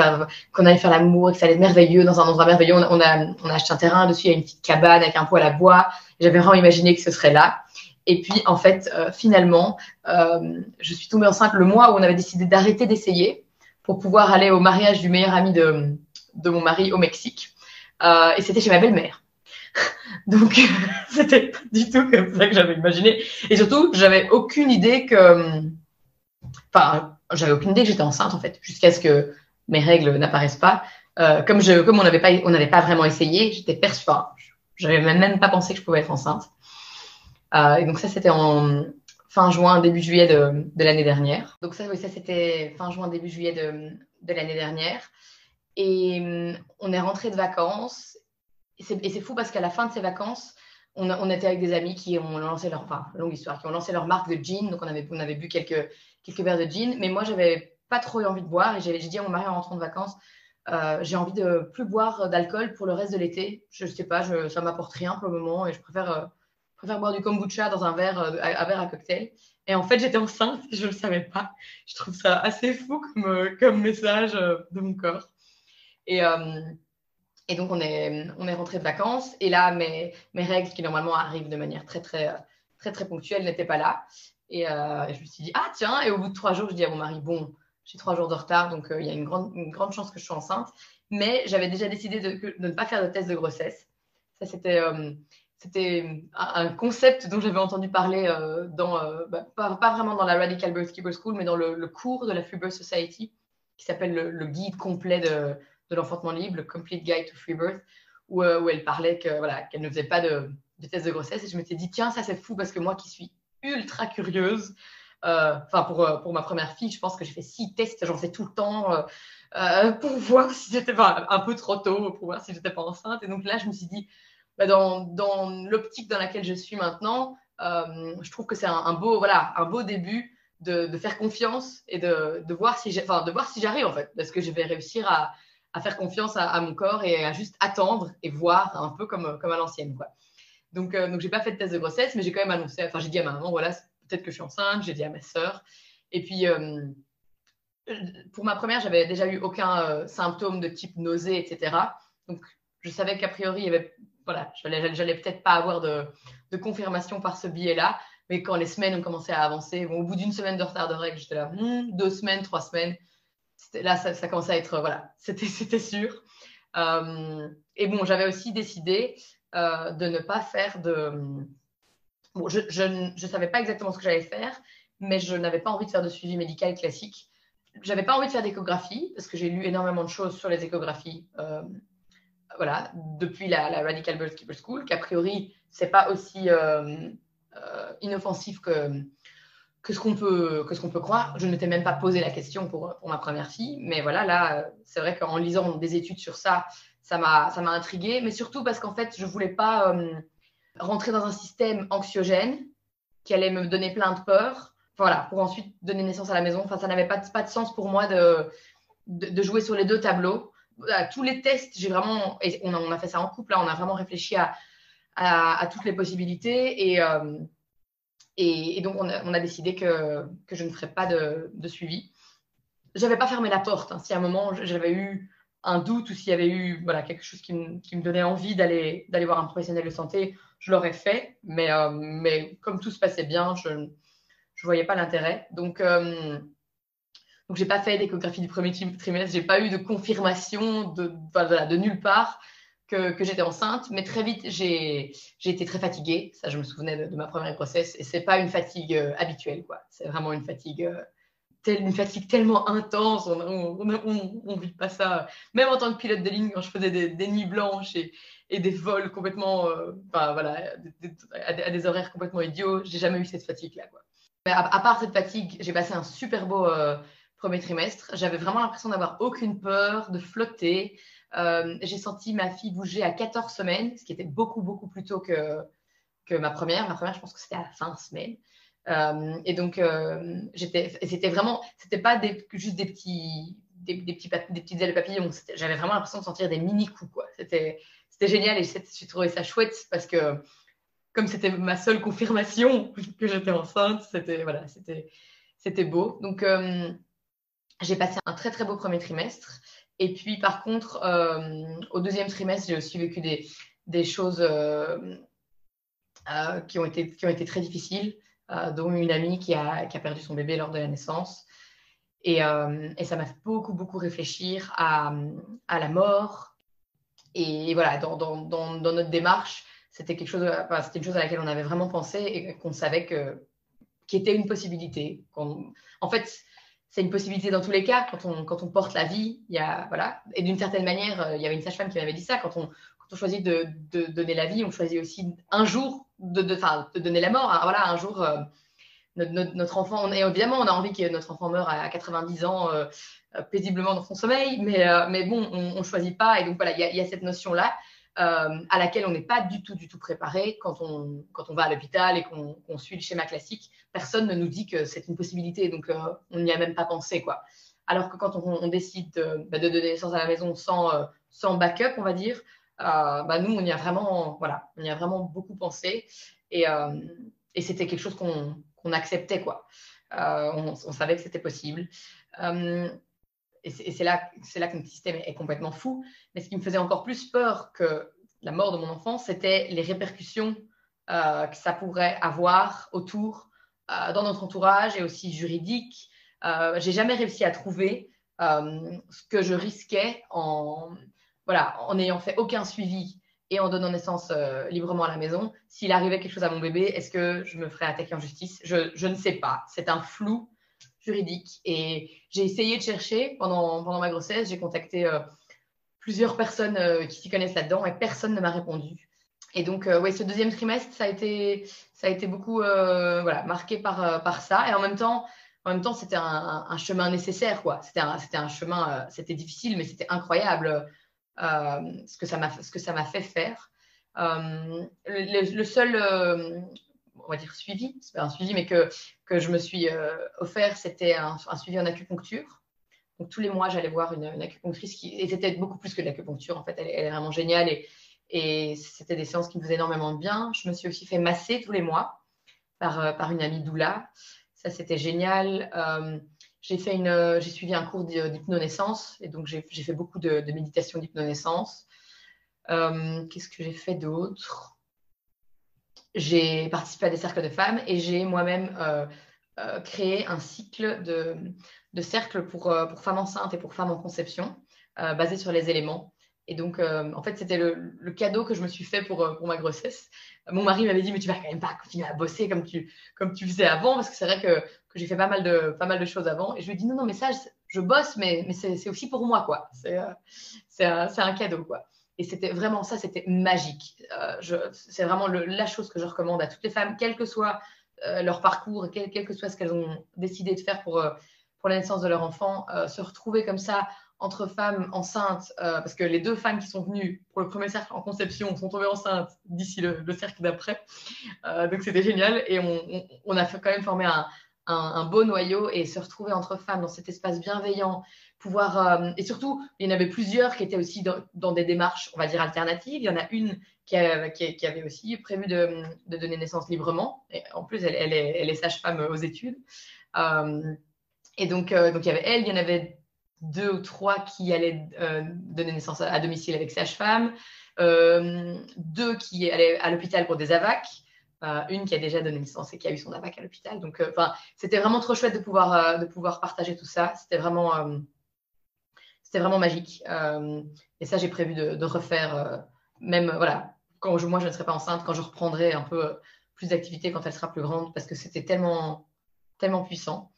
qu'on allait faire l'amour, et que ça allait être merveilleux, dans un endroit merveilleux. On a acheté un terrain, dessus il y a une petite cabane avec un poêle à bois. J'avais vraiment imaginé que ce serait là. Et puis, en fait, finalement, je suis tombée enceinte le mois où on avait décidé d'arrêter d'essayer pour pouvoir aller au mariage du meilleur ami de mon mari au Mexique. Et c'était chez ma belle-mère. Donc, c'était pas du tout comme ça que j'avais imaginé. Et surtout, j'avais aucune idée que j'étais enceinte, en fait, jusqu'à ce que mes règles n'apparaissent pas. Comme on n'avait pas vraiment essayé, j'étais j'avais même pas pensé que je pouvais être enceinte. Et donc ça, c'était en fin juin, début juillet de l'année dernière. Donc ça, oui, ça c'était fin juin, début juillet de l'année dernière. Et on est rentré de vacances. Et c'est fou parce qu'à la fin de ces vacances, on était avec des amis qui ont lancé longue histoire, qui ont lancé leur marque de gin. Donc on avait bu quelques verres de gin. Mais moi, j'avais pas trop eu envie de boire. Et j'ai dit à mon mari en rentrant de vacances, j'ai envie de plus boire d'alcool pour le reste de l'été. Je sais pas, ça m'apporte rien pour le moment et je préfère boire du kombucha dans un verre à cocktail. Et en fait, j'étais enceinte et je ne le savais pas. Je trouve ça assez fou comme message de mon corps. Et donc, on est rentré de vacances. Et là, mes règles, qui normalement arrivent de manière très, très, très, très ponctuelle, n'étaient pas là. Et je me suis dit, ah tiens, et au bout de 3 jours, je dis à mon mari, bon, j'ai 3 jours de retard, donc il y a une grande chance que je sois enceinte. Mais j'avais déjà décidé de ne pas faire de test de grossesse. Ça, c'était un concept dont j'avais entendu parler pas vraiment dans la Radical Birth Keeper School, mais dans le cours de la Free Birth Society, qui s'appelle le guide complet de l'enfantement libre, le Complete Guide to Free Birth, où elle parlait qu'elle ne faisait pas de test de grossesse. Et je m'étais dit, tiens, ça c'est fou, parce que moi qui suis ultra curieuse, pour ma première fille, je pense que j'ai fait 6 tests, j'en fais tout le temps, pour voir si j'étais un peu trop tôt, pour voir si j'étais pas enceinte. Et donc là, je me suis dit, dans l'optique dans laquelle je suis maintenant, je trouve que c'est un beau début de faire confiance et de voir si j'arrive, en fait, parce que je vais réussir à faire confiance à mon corps et à juste attendre et voir un peu comme à l'ancienne, quoi. Donc j'ai pas fait de test de grossesse, mais j'ai quand même annoncé, j'ai dit à ma maman, voilà, peut-être que je suis enceinte, j'ai dit à ma sœur. Et puis pour ma première, j'avais déjà eu aucun symptôme de type nausée, etc. Donc je savais qu'a priori, il y avait j'allais peut-être pas avoir de confirmation par ce biais-là, mais quand les semaines ont commencé à avancer, au bout d'une semaine de retard de règles, j'étais là, 2 semaines, 3 semaines, là, ça commençait à être, c'était sûr. Et bon, j'avais aussi décidé de ne pas faire Bon, je savais pas exactement ce que j'allais faire, mais je n'avais pas envie de faire de suivi médical classique. J'avais pas envie de faire d'échographie, parce que j'ai lu énormément de choses sur les échographies. Depuis la Radical Birth Keeper School, qu'a priori, c'est pas aussi inoffensif que ce qu'on peut croire. Je ne m'étais même pas posé la question pour ma première fille, mais voilà, là, c'est vrai qu'en lisant des études sur ça m'a intriguée, mais surtout parce qu'en fait, je voulais pas rentrer dans un système anxiogène qui allait me donner plein de peurs, pour ensuite donner naissance à la maison. Ça n'avait pas de sens pour moi de jouer sur les 2 tableaux. Tous les tests, et on a fait ça en couple, là, on a vraiment réfléchi à toutes les possibilités et donc on a décidé que je ne ferais pas de suivi. J'avais pas fermé la porte, hein. Si à un moment j'avais eu un doute ou s'il y avait eu quelque chose qui me donnait envie d'aller voir un professionnel de santé, je l'aurais fait, mais comme tout se passait bien, je voyais pas l'intérêt. Donc j'ai pas fait d'échographie du premier trimestre, j'ai pas eu de confirmation de nulle part que j'étais enceinte, mais très vite j'ai été très fatiguée. Ça, je me souvenais de ma première grossesse, et c'est pas une fatigue habituelle, quoi. C'est vraiment une fatigue tellement intense. On vit pas ça. Même en tant que pilote de ligne, quand je faisais des nuits blanches et des vols complètement, à des horaires complètement idiots, j'ai jamais eu cette fatigue-là, quoi. Mais à part cette fatigue, j'ai passé un super beau premier trimestre. J'avais vraiment l'impression d'avoir aucune peur, de flotter. J'ai senti ma fille bouger à 14 semaines, ce qui était beaucoup, beaucoup plus tôt que ma première. Ma première, je pense que c'était à la fin de semaine. Et donc, c'était pas juste des petites ailes papillons. J'avais vraiment l'impression de sentir des mini coups, quoi. C'était génial et j'ai trouvé ça chouette parce que, comme c'était ma seule confirmation que j'étais enceinte, c'était beau. Donc, j'ai passé un très, très beau premier trimestre. Et puis, par contre, au deuxième trimestre, j'ai aussi vécu des choses qui ont été très difficiles, dont une amie qui a perdu son bébé lors de la naissance. Et ça m'a fait beaucoup, beaucoup réfléchir à la mort. Et voilà, dans notre démarche, c'était une chose à laquelle on avait vraiment pensé et qu'on savait qui était une possibilité. En fait, c'est une possibilité dans tous les cas. Quand on porte la vie, voilà. Et d'une certaine manière, il y avait une sage-femme qui m'avait dit ça. Quand on choisit de donner la vie, on choisit aussi un jour de donner la mort. Voilà, un jour, notre enfant, et évidemment, on a envie que notre enfant meure à 90 ans paisiblement dans son sommeil, mais bon, on ne choisit pas. Et donc voilà, il y a cette notion-là à laquelle on n'est pas du tout préparé quand on va à l'hôpital et qu'on suit le schéma classique. Personne ne nous dit que c'est une possibilité, donc on n'y a même pas pensé, quoi. Alors que quand on décide de donner naissance à la maison sans backup, on va dire, nous, on y a vraiment beaucoup pensé et c'était quelque chose qu'on acceptait, quoi. On savait que c'était possible. Et c'est là que notre système est complètement fou. Mais ce qui me faisait encore plus peur que la mort de mon enfant, c'était les répercussions que ça pourrait avoir autour, dans notre entourage et aussi juridique. J'ai jamais réussi à trouver ce que je risquais en n'ayant fait aucun suivi et en donnant naissance librement à la maison. S'il arrivait quelque chose à mon bébé, est-ce que je me ferais attaquer en justice? Je ne sais pas. C'est un flou juridique. Et j'ai essayé de chercher pendant ma grossesse. J'ai contacté plusieurs personnes qui s'y connaissent là-dedans et personne ne m'a répondu. Et donc, ce deuxième trimestre, ça a été beaucoup marqué par ça. Et en même temps, c'était un chemin nécessaire, quoi. C'était un chemin, c'était difficile, mais c'était incroyable ce que ça m'a fait faire. Le seul, on va dire suivi, c'est pas un suivi, mais que je me suis offert, c'était un suivi en acupuncture. Donc tous les mois, j'allais voir une acupunctrice et c'était beaucoup plus que de l'acupuncture. En fait, elle est vraiment géniale et c'était des séances qui me faisaient énormément de bien. Je me suis aussi fait masser tous les mois par une amie doula. Ça, c'était génial. J'ai suivi un cours d'hypnonaissance et donc j'ai fait beaucoup de méditation d'hypnonaissance. Qu'est-ce que j'ai fait d'autre? J'ai participé à des cercles de femmes et j'ai moi-même créé un cycle de cercles pour femmes enceintes et pour femmes en conception, basé sur les éléments. Et donc, en fait, c'était le cadeau que je me suis fait pour ma grossesse. Mon mari m'avait dit, mais tu vas quand même pas continuer à bosser comme tu faisais avant, parce que c'est vrai que j'ai fait pas mal de choses avant. Et je lui ai dit, non, mais ça, je bosse, mais c'est aussi pour moi, quoi. C'est un cadeau, quoi. Et c'était vraiment ça, c'était magique. C'est vraiment la chose que je recommande à toutes les femmes, quel que soit leur parcours, quel que soit ce qu'elles ont décidé de faire pour la naissance de leur enfant, se retrouver comme ça entre femmes enceintes, parce que les 2 femmes qui sont venues pour le premier cercle en conception sont tombées enceintes d'ici le cercle d'après. Donc c'était génial et on a quand même formé un beau noyau et se retrouver entre femmes dans cet espace bienveillant, pouvoir et surtout il y en avait plusieurs qui étaient aussi dans des démarches, on va dire alternatives. Il y en a une qui avait aussi prévu de donner naissance librement. Et en plus elle est sage-femme aux études. Et donc il y avait elle, il y en avait 2 ou 3 qui allaient donner naissance à domicile avec sage-femme, 2 qui allaient à l'hôpital pour des AVAC. Une qui a déjà donné naissance et qui a eu son AVAC à l'hôpital. Donc, c'était vraiment trop chouette de pouvoir partager tout ça. C'était vraiment magique. Et ça, j'ai prévu de refaire, même, voilà, quand moi, je ne serai pas enceinte, quand je reprendrai un peu plus d'activité quand elle sera plus grande, parce que c'était tellement, tellement puissant.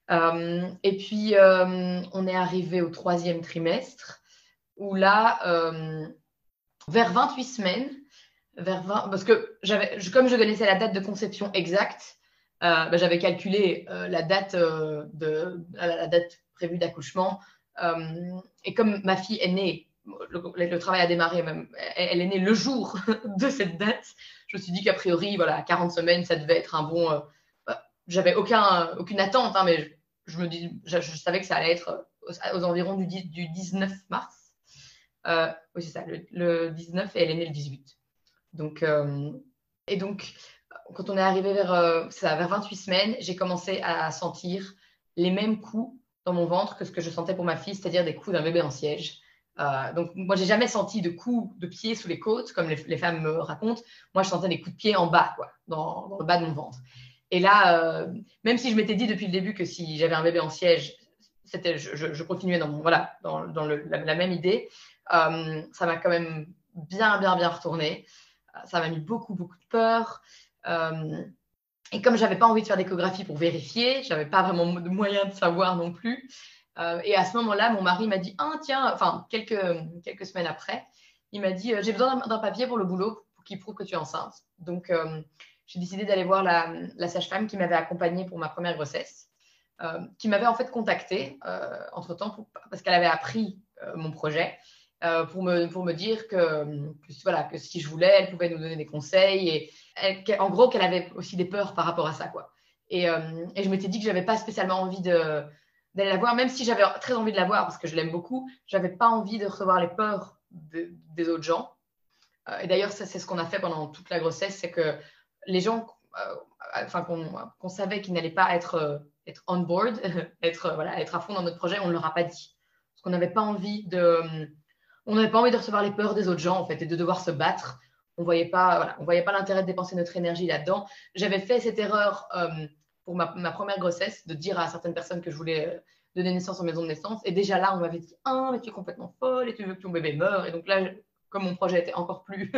Et puis, on est arrivé au 3e trimestre, où là, vers 28 semaines, parce que comme je connaissais la date de conception exacte, j'avais calculé la date prévue d'accouchement. Et comme ma fille est née, le travail a démarré même, elle est née le jour de cette date, je me suis dit qu'a priori, voilà, 40 semaines, ça devait être un bon. J'avais aucune attente, hein, mais je savais que ça allait être aux environs du 19 mars. Oui, c'est ça, le 19 et elle est née le 18. Donc, et donc, quand on est arrivé vers 28 semaines, j'ai commencé à sentir les mêmes coups dans mon ventre que ce que je sentais pour ma fille, c'est-à-dire des coups d'un bébé en siège. Donc, moi, j'ai jamais senti de coups de pied sous les côtes, comme les femmes me racontent. Moi, je sentais des coups de pied en bas, quoi, dans le bas de mon ventre. Et là, même si je m'étais dit depuis le début que si j'avais un bébé en siège, je continuais dans la même idée, ça m'a quand même bien retourné. Ça m'a mis beaucoup de peur. Et comme j'avais pas envie de faire d'échographie pour vérifier, j'avais pas vraiment de moyen de savoir non plus. Et à ce moment-là, mon mari m'a dit, quelques semaines après, il m'a dit, j'ai besoin d'un papier pour le boulot pour qu'il prouve que tu es enceinte. Donc, j'ai décidé d'aller voir la sage-femme qui m'avait accompagnée pour ma première grossesse, qui m'avait en fait contactée entre-temps parce qu'elle avait appris mon projet. Pour me dire que si je voulais, elle pouvait nous donner des conseils en gros qu'elle avait aussi des peurs par rapport à ça, quoi. Et je m'étais dit que j'avais pas spécialement envie d'aller la voir, même si j'avais très envie de la voir parce que je l'aime beaucoup, j'avais pas envie de recevoir les peurs des autres gens. Et d'ailleurs, ça, c'est ce qu'on a fait pendant toute la grossesse, c'est que les gens, qu'on savait qu'ils n'allaient pas être on board, être à fond dans notre projet, on ne leur a pas dit. Parce qu'on n'avait pas envie on n'avait pas envie de recevoir les peurs des autres gens, en fait, et de devoir se battre. On voyait pas l'intérêt de dépenser notre énergie là-dedans. J'avais fait cette erreur pour ma première grossesse, de dire à certaines personnes que je voulais donner naissance en maison de naissance. Et déjà là, on m'avait dit, ah, mais tu es complètement folle et tu veux que ton bébé meure. Et donc là, comme mon projet était encore plus,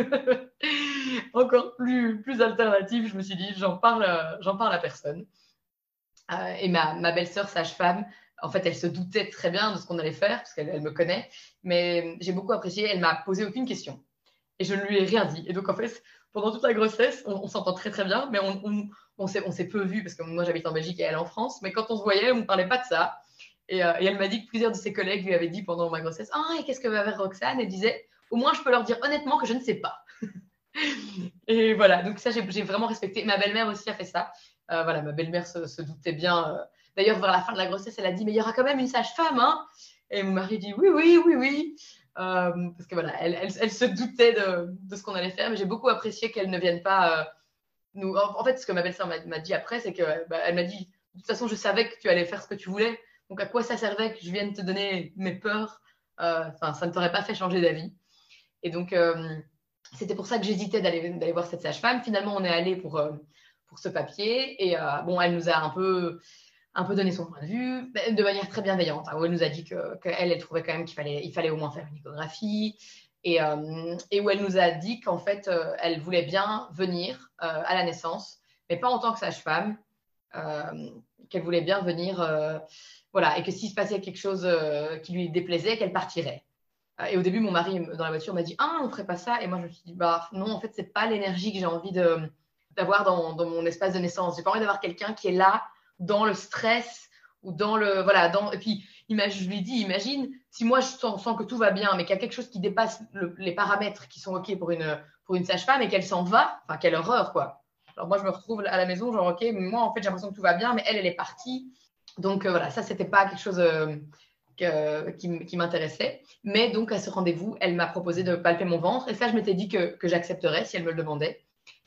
plus alternatif, je me suis dit, j'en parle à personne. Et ma belle-sœur sage-femme, en fait, elle se doutait très bien de ce qu'on allait faire, parce qu'elle me connaît, mais j'ai beaucoup apprécié. Elle m'a posé aucune question. Et je ne lui ai rien dit. Et donc, en fait, pendant toute la grossesse, on s'entend très, très bien, mais on s'est peu vus, parce que moi, j'habite en Belgique et elle en France, mais quand on se voyait, on ne parlait pas de ça. Et elle m'a dit que plusieurs de ses collègues lui avaient dit pendant ma grossesse, ah, et qu'est-ce que va faire Roxane? Elle disait, au moins, je peux leur dire honnêtement que je ne sais pas. Et voilà, donc ça, j'ai vraiment respecté. Ma belle-mère aussi a fait ça. Voilà, ma belle-mère se doutait bien. D'ailleurs, vers la fin de la grossesse, elle a dit, mais il y aura quand même une sage-femme, hein? Et mon mari dit, oui. Parce que voilà, elle se doutait de ce qu'on allait faire, mais j'ai beaucoup apprécié qu'elle ne vienne pas nous. En fait, ce que ma belle-sœur m'a dit après, c'est que elle m'a dit, de toute façon, je savais que tu allais faire ce que tu voulais. Donc, à quoi ça servait que je vienne te donner mes peurs? Ça ne t'aurait pas fait changer d'avis. Et donc, c'était pour ça que j'hésitais d'aller voir cette sage-femme. Finalement, on est allé pour ce papier. Et bon, elle nous a un peu donné son point de vue, de manière très bienveillante, hein, où elle nous a dit qu'elle trouvait quand même il fallait au moins faire une échographie. Et où elle nous a dit qu'en fait, elle voulait bien venir à la naissance, mais pas en tant que sage-femme, qu'elle voulait bien venir, voilà, et que s'il se passait quelque chose qui lui déplaisait, qu'elle partirait. Et au début, mon mari, dans la voiture, m'a dit, ah, on ferait pas ça. Et moi, je me suis dit, bah non, en fait, c'est pas l'énergie que j'ai envie d'avoir dans mon espace de naissance. J'ai pas envie d'avoir quelqu'un qui est là dans le stress ou dans le, voilà, et puis, je lui dis, imagine, si moi, je sens que tout va bien, mais qu'il y a quelque chose qui dépasse les paramètres qui sont OK pour une sage-femme et qu'elle s'en va, enfin, quelle horreur, quoi. Alors, moi, je me retrouve à la maison, genre, OK, mais moi, en fait, j'ai l'impression que tout va bien, mais elle est partie. Donc, voilà, ça, c'était pas quelque chose qui m'intéressait. Mais donc, à ce rendez-vous, elle m'a proposé de palper mon ventre. Et ça, je m'étais dit que j'accepterais si elle me le demandait.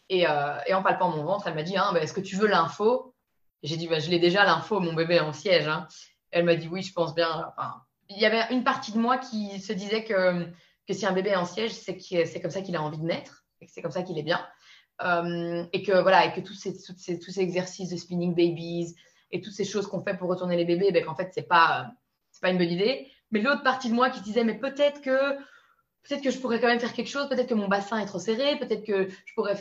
Et en palpant mon ventre, elle m'a dit, hein, bah, est-ce que tu veux l'info? J'ai dit, bah, je l'ai déjà, l'info, mon bébé est en siège. Hein. Elle m'a dit, oui, je pense bien. Enfin, il y avait une partie de moi qui se disait que si un bébé est en siège, c'est comme ça qu'il a envie de naître, et que c'est comme ça qu'il est bien. Et que tous ces exercices de spinning babies et toutes ces choses qu'on fait pour retourner les bébés, ben, qu'en fait, c'est pas une bonne idée. Mais l'autre partie de moi qui disait, mais peut-être que je pourrais quand même faire quelque chose, peut-être que mon bassin est trop serré, peut-être que je pourrais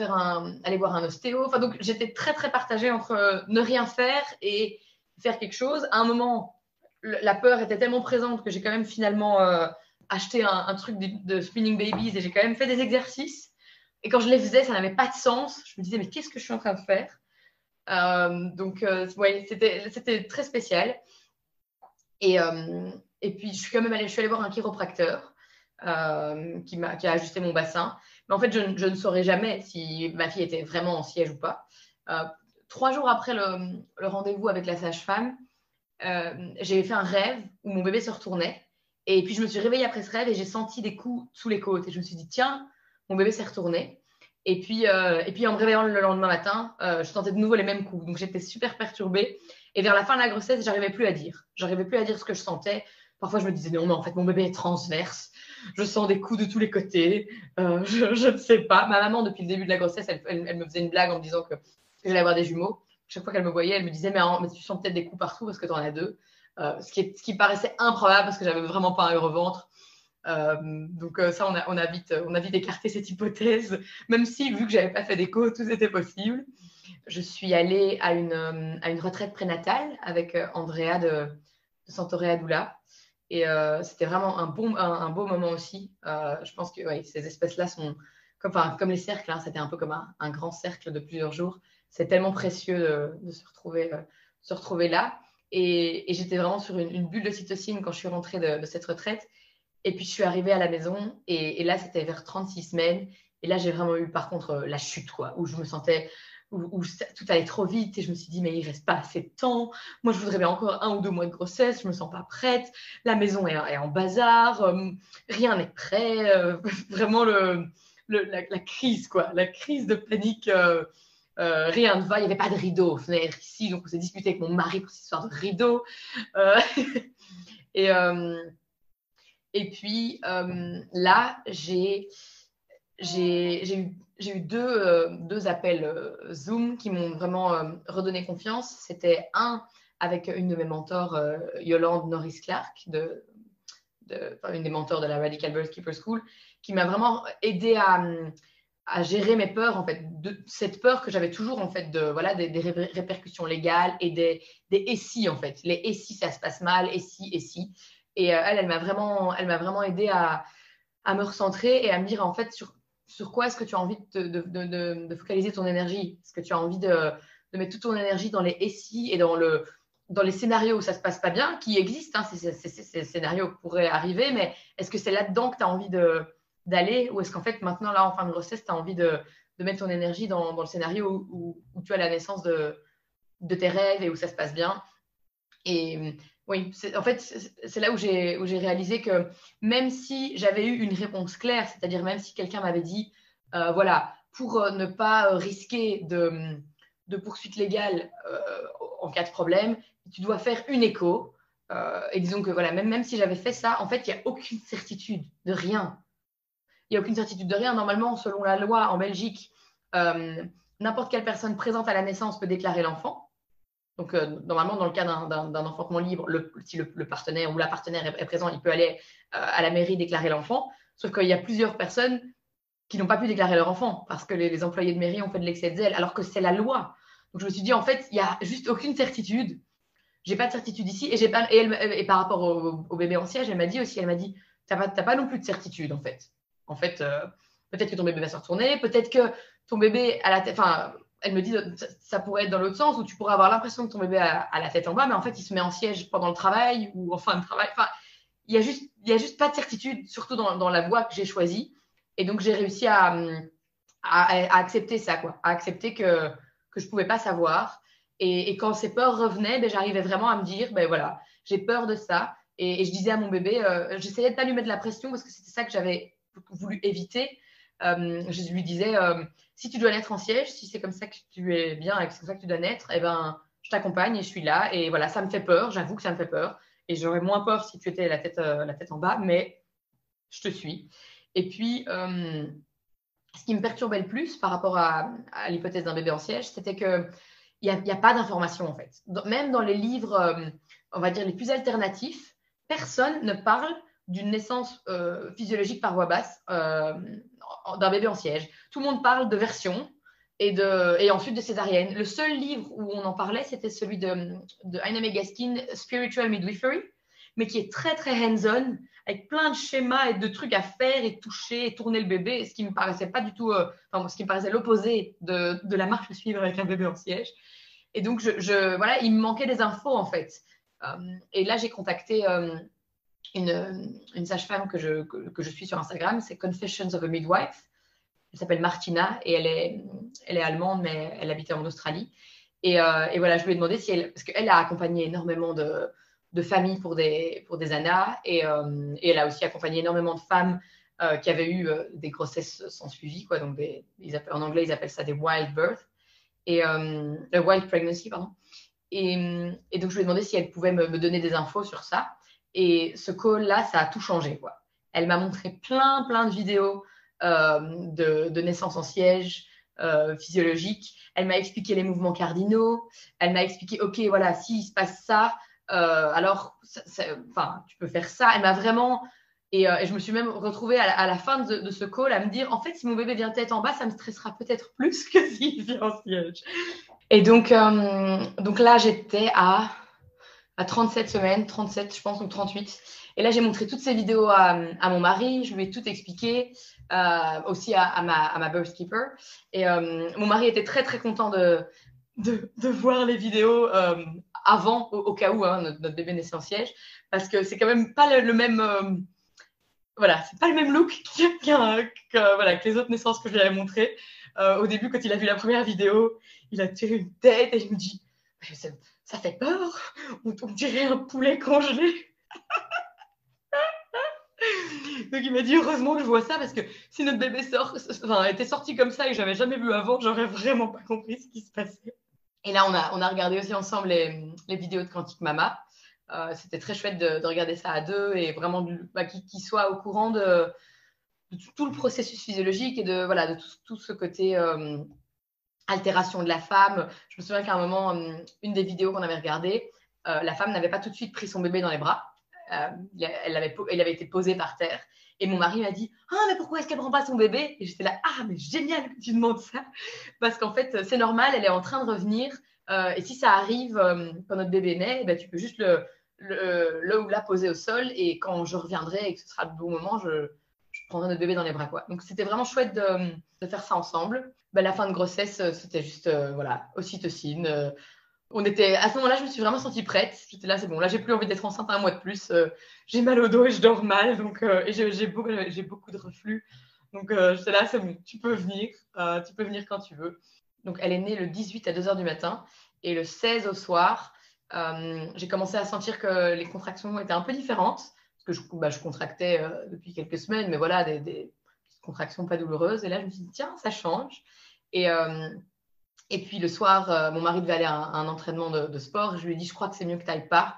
aller voir un ostéo. Enfin, donc, j'étais très, très partagée entre ne rien faire et faire quelque chose. À un moment, la peur était tellement présente que j'ai quand même finalement acheté un truc de spinning babies et j'ai quand même fait des exercices. Et quand je les faisais, ça n'avait pas de sens. Je me disais, mais qu'est-ce que je suis en train de faire? Ouais, c'était très spécial. Et puis, je suis allée voir un chiropracteur qui a ajusté mon bassin. Mais en fait, je ne saurais jamais si ma fille était vraiment en siège ou pas. Euh, 3 jours après le rendez-vous avec la sage-femme, j'ai fait un rêve où mon bébé se retournait. Et puis, je me suis réveillée après ce rêve et j'ai senti des coups sous les côtes. Et je me suis dit, tiens, mon bébé s'est retourné. Et puis, en me réveillant le lendemain matin, je sentais de nouveau les mêmes coups. Donc, j'étais super perturbée. Et vers la fin de la grossesse, j'arrivais plus à dire. J'arrivais plus à dire ce que je sentais. Parfois, je me disais, non, mais en fait, mon bébé est transverse. Je sens des coups de tous les côtés. Je ne sais pas. Ma maman, depuis le début de la grossesse, elle me faisait une blague en me disant que j'allais avoir des jumeaux. Chaque fois qu'elle me voyait, elle me disait, mais tu sens peut-être des coups partout parce que tu en as deux. Ce qui paraissait improbable parce que j'avais vraiment pas un heureux ventre. Ça, on a vite écarté cette hypothèse, même si, vu que j'avais pas fait d'écho, tout était possible. Je suis allée à une retraite prénatale avec Andrea de Santorea Doula. Et c'était vraiment un beau moment aussi. Je pense que ouais, ces espèces-là sont comme les cercles, hein, c'était un peu comme un grand cercle de plusieurs jours. C'est tellement précieux de se retrouver là. Et j'étais vraiment sur une bulle de cytocine quand je suis rentrée de cette retraite. Et puis, je suis arrivée à la maison et là, c'était vers 36 semaines. Et là, j'ai vraiment eu, par contre, la chute, quoi, où je me sentais, où tout allait trop vite. Et je me suis dit, mais il reste pas assez de temps. Moi, je voudrais bien encore 1 ou 2 mois de grossesse. Je me sens pas prête. La maison est en bazar. Rien n'est prêt. Vraiment, la crise, quoi. La crise de panique. Rien ne va. Il n'y avait pas de rideau aux fenêtres ici. Donc, on s'est disputé avec mon mari pour cette histoire de rideau. Euh, et, euh, et puis là, j'ai eu deux appels Zoom qui m'ont vraiment redonné confiance. C'était un avec une de mes mentors, Yolande Norris-Clark, une des mentors de la Radical Birth Keeper School, qui m'a vraiment aidé à gérer mes peurs, en fait, de cette peur que j'avais toujours, en fait, voilà, des répercussions légales et des et si, en fait. Les et si ça se passe mal, et si, et si. Et elle m'a vraiment aidé à me recentrer et à me dire, en fait, sur quoi est-ce que tu as envie de focaliser ton énergie? Est-ce que tu as envie de mettre toute ton énergie dans les et si et dans les scénarios où ça se passe pas bien, qui existent, hein, ces scénarios pourraient arriver, mais est-ce que c'est là-dedans que tu as envie d'aller ou est-ce qu'en fait, maintenant, là, en fin de grossesse, tu as envie de mettre ton énergie dans le scénario où tu as la naissance de tes rêves et où ça se passe bien? Et oui, en fait, c'est là où j'ai réalisé que même si j'avais eu une réponse claire, c'est-à-dire même si quelqu'un m'avait dit, voilà, pour ne pas risquer de poursuite légale en cas de problème, tu dois faire une écho. Et disons que voilà, même si j'avais fait ça, en fait, il n'y a aucune certitude de rien. Il n'y a aucune certitude de rien. Normalement, selon la loi en Belgique, n'importe quelle personne présente à la naissance peut déclarer l'enfant. Donc, normalement, dans le cas d'un enfantement libre, si le partenaire ou la partenaire est présent, il peut aller à la mairie déclarer l'enfant. Sauf qu'il y a plusieurs personnes qui n'ont pas pu déclarer leur enfant parce que les employés de mairie ont fait de l'excès de zèle, alors que c'est la loi. Donc, je me suis dit, en fait, il n'y a juste aucune certitude. J'ai pas de certitude ici. Et par rapport au bébé en siège, elle m'a dit, t'as pas non plus de certitude, en fait. En fait, peut-être que ton bébé va se retourner, peut-être que ton bébé a la tête. Enfin, elle me dit, ça pourrait être dans l'autre sens où tu pourrais avoir l'impression que ton bébé a la tête en bas, mais en fait, il se met en siège pendant le travail ou en fin de travail. Enfin, il y a juste pas de certitude, surtout dans la voie que j'ai choisie. Et donc, j'ai réussi à accepter ça, quoi, à accepter que je pouvais pas savoir. Et quand ces peurs revenaient, ben, j'arrivais vraiment à me dire, ben voilà, j'ai peur de ça. Et je disais à mon bébé, j'essayais de pas lui mettre de la pression parce que c'était ça que j'avais voulu éviter. Je lui disais, si tu dois naître en siège, si c'est comme ça que tu es bien et que c'est comme ça que tu dois naître, eh ben, je t'accompagne et je suis là. Et voilà, ça me fait peur, j'avoue que ça me fait peur. Et j'aurais moins peur si tu étais la tête en bas, mais je te suis. Et puis, ce qui me perturbait le plus par rapport à l'hypothèse d'un bébé en siège, c'était que il n'y a pas d'information en fait. Même dans les livres, on va dire les plus alternatifs, personne ne parle d'une naissance physiologique par voie basse d'un bébé en siège. Tout le monde parle de version et ensuite de césarienne. Le seul livre où on en parlait, c'était celui de Aina May Gaskin, Spiritual Midwifery, mais qui est très très hands-on, avec plein de schémas et de trucs à faire et toucher et tourner le bébé, ce qui me paraissait pas du tout, ce qui me paraissait l'opposé de la marche à suivre avec un bébé en siège. Et donc, voilà, il me manquait des infos, en fait. Et là, j'ai contacté une sage-femme que je suis sur Instagram, c'est Confessions of a Midwife. Elle s'appelle Martina et elle est allemande, mais elle habitait en Australie. Et voilà, je lui ai demandé si elle, parce qu'elle a accompagné énormément de familles pour des ANA et elle a aussi accompagné énormément de femmes qui avaient eu des grossesses sans suivi, quoi. Donc en anglais, ils appellent ça des wild birth et wild pregnancy, pardon. Et donc, je lui ai demandé si elle pouvait me donner des infos sur ça. Et ce call-là, ça a tout changé, quoi. Elle m'a montré plein de vidéos de naissance en siège physiologique. Elle m'a expliqué les mouvements cardinaux. Elle m'a expliqué, OK, voilà, s'il se passe ça, alors, tu peux faire ça. Elle m'a vraiment... Et je me suis même retrouvée à la fin de ce call à me dire, en fait, si mon bébé vient tête en bas, ça me stressera peut-être plus que s'il vient en siège. Et donc là, j'étais à 37 semaines, 37, je pense, ou 38. Et là, j'ai montré toutes ces vidéos à mon mari, je lui ai tout expliqué, aussi à ma birth keeper. Et mon mari était très content de voir les vidéos avant, au cas où notre bébé naissait en siège, parce que c'est quand même pas le même... voilà, c'est pas le même look que les autres naissances que je lui avais montrées. Au début, quand il a vu la première vidéo, il a tiré une tête et il me dit ça fait peur, on dirait un poulet congelé. Donc il m'a dit heureusement que je vois ça parce que si notre bébé était sorti comme ça et que j'avais jamais vu avant, j'aurais vraiment pas compris ce qui se passait. Et là, on a regardé aussi ensemble les vidéos de Quantique Mama. C'était très chouette de regarder ça à deux et vraiment qu'il soit au courant de tout le processus physiologique et de tout ce côté altération de la femme. Je me souviens qu'à un moment, une des vidéos qu'on avait regardées, la femme n'avait pas tout de suite pris son bébé dans les bras. Elle avait été posée par terre. Et mon mari m'a dit « Ah, mais pourquoi est-ce qu'elle ne prend pas son bébé ?» Et j'étais là « Ah, mais génial que tu demandes ça !» Parce qu'en fait, c'est normal, elle est en train de revenir. Et si ça arrive quand notre bébé naît, ben, tu peux juste le ou la poser au sol. Et quand je reviendrai et que ce sera le bon moment, je prendrai notre bébé dans les bras, quoi. Donc, c'était vraiment chouette de faire ça ensemble. Ben, la fin de grossesse, c'était juste, voilà, ocytocine. À ce moment-là, je me suis vraiment sentie prête. J'étais là, c'est bon. Là, j'ai plus envie d'être enceinte un mois de plus. J'ai mal au dos et je dors mal. Donc, et j'ai beaucoup de reflux. Donc, j'étais là, c'est bon. Tu peux venir. Tu peux venir quand tu veux. Donc, elle est née le 18 à 2 h du matin. Et le 16 au soir, j'ai commencé à sentir que les contractions étaient un peu différentes. Parce que je contractais depuis quelques semaines. Mais voilà, des contractions pas douloureuses. Et là, je me suis dit, tiens, ça change. Et puis le soir, mon mari devait aller à un entraînement de sport. Je lui ai dit, je crois que c'est mieux que tu n'ailles pas.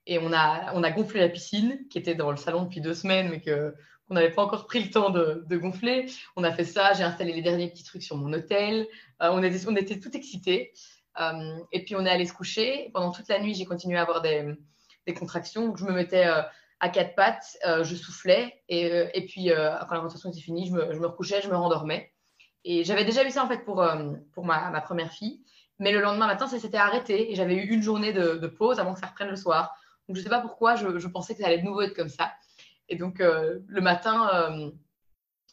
Et on a gonflé la piscine, qui était dans le salon depuis 2 semaines, mais qu'on n'avait pas encore pris le temps de gonfler. On a fait ça, j'ai installé les derniers petits trucs sur mon hôtel. On était tout excités. Et puis on est allé se coucher. Pendant toute la nuit, j'ai continué à avoir des contractions. Donc je me mettais à 4 pattes, je soufflais. Et puis quand la contraction était finie, je me recouchais, je me rendormais. Et j'avais déjà vu ça en fait pour ma première fille. Mais le lendemain matin, ça s'était arrêté et j'avais eu une journée de pause avant que ça reprenne le soir. Donc je ne sais pas pourquoi, je pensais que ça allait de nouveau être comme ça. Et donc le matin,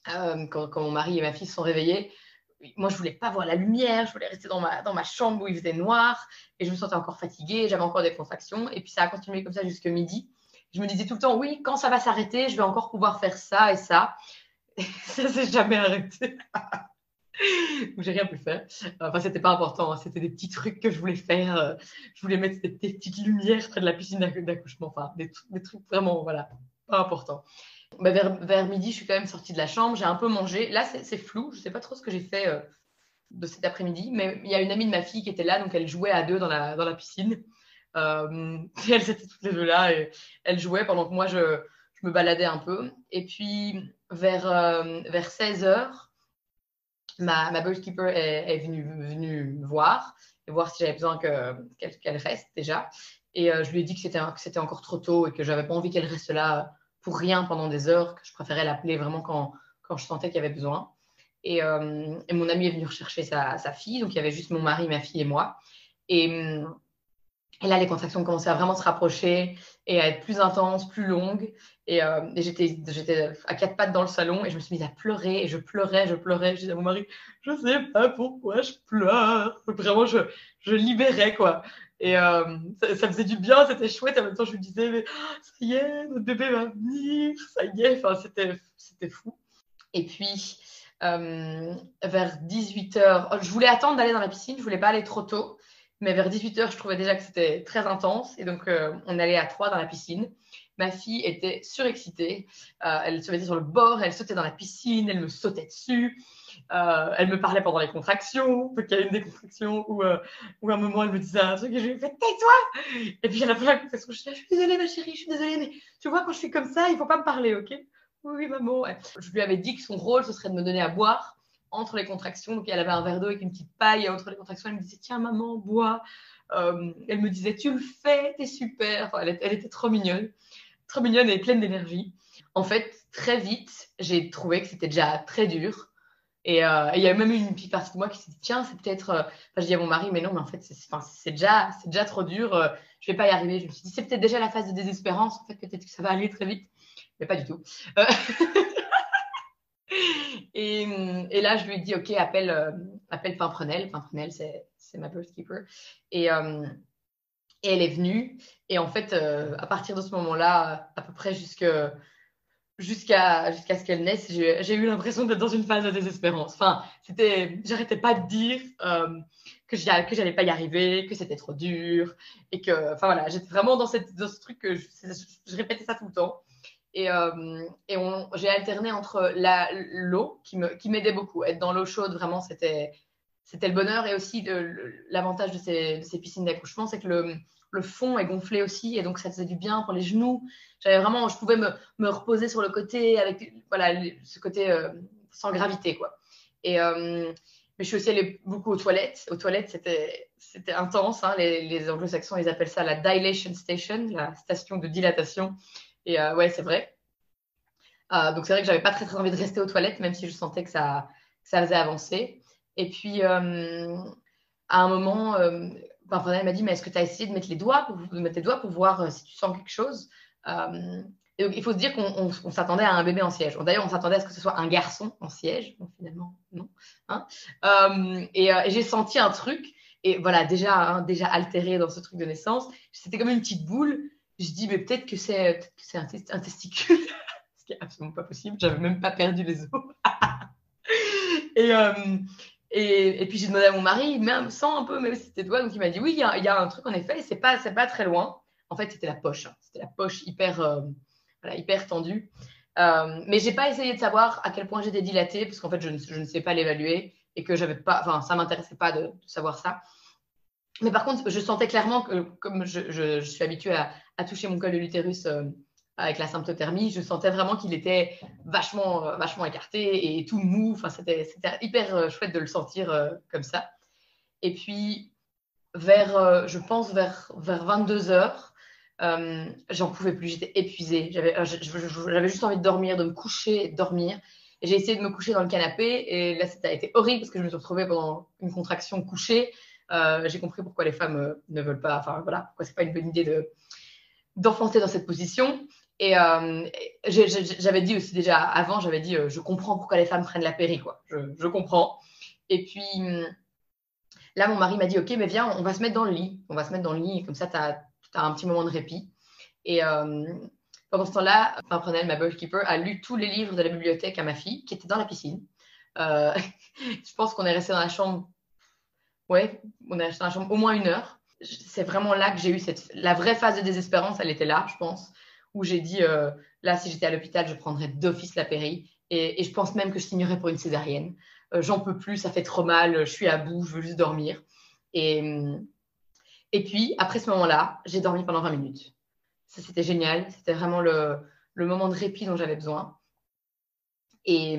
quand mon mari et ma fille se sont réveillés, moi je voulais pas voir la lumière, je voulais rester dans ma chambre où il faisait noir et je me sentais encore fatiguée, j'avais encore des contractions. Et puis ça a continué comme ça jusqu'à midi. Je me disais tout le temps, oui, quand ça va s'arrêter, je vais encore pouvoir faire ça et ça. Et ça s'est jamais arrêté. Donc, j'ai rien pu faire. Enfin, c'était pas important, hein. C'était des petits trucs que je voulais faire. Je voulais mettre des petites lumières près de la piscine d'accouchement. Enfin, des trucs vraiment, voilà, pas importants. Bah, vers midi, je suis quand même sortie de la chambre. J'ai un peu mangé. Là, c'est flou. Je sais pas trop ce que j'ai fait de cet après-midi. Mais il y a une amie de ma fille qui était là. Donc, elle jouait à deux dans la piscine. Et elles étaient toutes les deux là. Et elles jouaient pendant que moi, je me baladais un peu. Et puis, vers 16 h, ma birth keeper est venue me voir et voir si j'avais besoin qu'elle reste déjà. Et je lui ai dit que c'était encore trop tôt et que j'avais pas envie qu'elle reste là pour rien pendant des heures, que je préférais l'appeler vraiment quand je sentais qu'il y avait besoin. Et mon amie est venue rechercher sa fille, donc il y avait juste mon mari, ma fille et moi. Et Et là, les contractions commençaient à vraiment se rapprocher et à être plus intenses, plus longues. Et j'étais à quatre pattes dans le salon et je me suis mise à pleurer et je pleurais, je pleurais. Je disais à mon mari, je sais pas pourquoi je pleure. Vraiment, je libérais, quoi. Et ça faisait du bien, c'était chouette. En même temps, je me disais, mais ça y est, notre bébé va venir, ça y est. Enfin, c'était fou. Et puis, vers 18h, je voulais attendre d'aller dans la piscine, je voulais pas aller trop tôt. Mais vers 18h, je trouvais déjà que c'était très intense. Et donc, on allait à trois dans la piscine. Ma fille était surexcitée. Elle se mettait sur le bord, elle sautait dans la piscine, elle me sautait dessus. Elle me parlait pendant les contractions. Donc, il y a une des contractions où à un moment, elle me disait un truc et je lui ai fait tais-toi. Et puis, à la fin de la contraction, je suis désolée, ma chérie, je suis désolée, mais tu vois, quand je suis comme ça, il faut pas me parler, ok? Oui, maman. Ouais. Je lui avais dit que son rôle, ce serait de me donner à boire entre les contractions. Donc, elle avait un verre d'eau avec une petite paille. Et entre les contractions, elle me disait, tiens, maman, bois. Elle me disait, tu le fais, t'es super. Enfin, elle était trop mignonne et pleine d'énergie. En fait, très vite, j'ai trouvé que c'était déjà très dur. Et il y a même une petite partie de moi qui s'est dit, tiens, c'est peut-être. Enfin, je dis à mon mari, mais non, mais en fait, c'est déjà trop dur. Je vais pas y arriver. Je me suis dit, c'est peut-être déjà la phase de désespérance. En fait, peut-être que ça va aller très vite. Mais pas du tout. Euh, et là, je lui ai dit, OK, appelle Pimprenel. Pimprenel, c'est ma birth keeper. Et, euh, et elle est venue. Et en fait, à partir de ce moment-là, à peu près jusqu'à ce qu'elle naisse, j'ai eu l'impression d'être dans une phase de désespérance. Enfin, j'arrêtais pas de dire que j'allais pas y arriver, que c'était trop dur. Enfin voilà, j'étais vraiment dans ce truc que je répétais ça tout le temps. J'ai alterné entre l'eau qui m'aidait beaucoup. Être dans l'eau chaude, vraiment, c'était le bonheur. Et aussi, l'avantage de ces piscines d'accouchement, c'est que le fond est gonflé aussi. Et donc, ça faisait du bien pour les genoux. Je pouvais me reposer sur le côté avec voilà, ce côté sans gravité, quoi. Mais je suis aussi allée beaucoup aux toilettes. Aux toilettes, c'était intense. Hein. Les anglo-saxons, ils appellent ça la dilation station, la station de dilatation. Et ouais, c'est vrai. Donc c'est vrai que j'avais pas très très envie de rester aux toilettes, même si je sentais que ça faisait avancer. Et puis à un moment, Pamela m'a dit, mais est-ce que tu as essayé de mettre les doigts pour voir si tu sens quelque chose? Et donc il faut se dire qu'on s'attendait à un bébé en siège. D'ailleurs, on s'attendait à ce que ce soit un garçon en siège. Bon, finalement, non. Hein. Et j'ai senti un truc. Et voilà, déjà altéré dans ce truc de naissance. C'était comme une petite boule. Je dis, mais peut-être que c'est un testicule. Ce qui est absolument pas possible. J'avais même pas perdu les os. et, euh, et puis j'ai demandé à mon mari, même sans un peu, même si c'était toi, donc il m'a dit oui, il y a un truc en effet, et c'est pas très loin. En fait, c'était la poche. Hein. C'était la poche hyper, voilà, hyper tendue. Mais j'ai pas essayé de savoir à quel point j'étais dilatée, parce qu'en fait, je ne sais pas l'évaluer et que j'avais pas, enfin, ça m'intéressait pas de savoir ça. Mais par contre, je sentais clairement que, comme je suis habituée à toucher mon col de l'utérus avec la symptothermie, je sentais vraiment qu'il était vachement écarté et tout mou. Enfin, c'était hyper chouette de le sentir comme ça. Et puis, je pense, vers 22 heures, j'en pouvais plus, j'étais épuisée. J'avais juste envie de dormir, de me coucher et de dormir. Et j'ai essayé de me coucher dans le canapé et là, ça a été horrible parce que je me suis retrouvée pendant une contraction couchée. J'ai compris pourquoi les femmes ne veulent pas, enfin voilà, pourquoi c'est pas une bonne idée d'enfanter dans cette position. Et j'avais dit aussi déjà avant, j'avais dit, je comprends pourquoi les femmes prennent la péri, quoi. Je comprends. Et puis là, mon mari m'a dit, ok, mais viens, on va se mettre dans le lit. On va se mettre dans le lit, et comme ça, tu as un petit moment de répit. Et pendant ce temps-là, Pimprenel, ma birthkeeper, a lu tous les livres de la bibliothèque à ma fille, qui était dans la piscine. Je pense qu'on est resté dans la chambre. Ouais, on est resté dans la chambre au moins 1 heure. C'est vraiment là que j'ai eu la vraie phase de désespérance, elle était là, je pense, où j'ai dit, là, si j'étais à l'hôpital, je prendrais d'office la péri. Et je pense même que je signerais pour une césarienne. J'en peux plus, ça fait trop mal, je suis à bout, je veux juste dormir. Et, et puis, après ce moment-là, j'ai dormi pendant 20 minutes. Ça, c'était génial. C'était vraiment le moment de répit dont j'avais besoin. Et,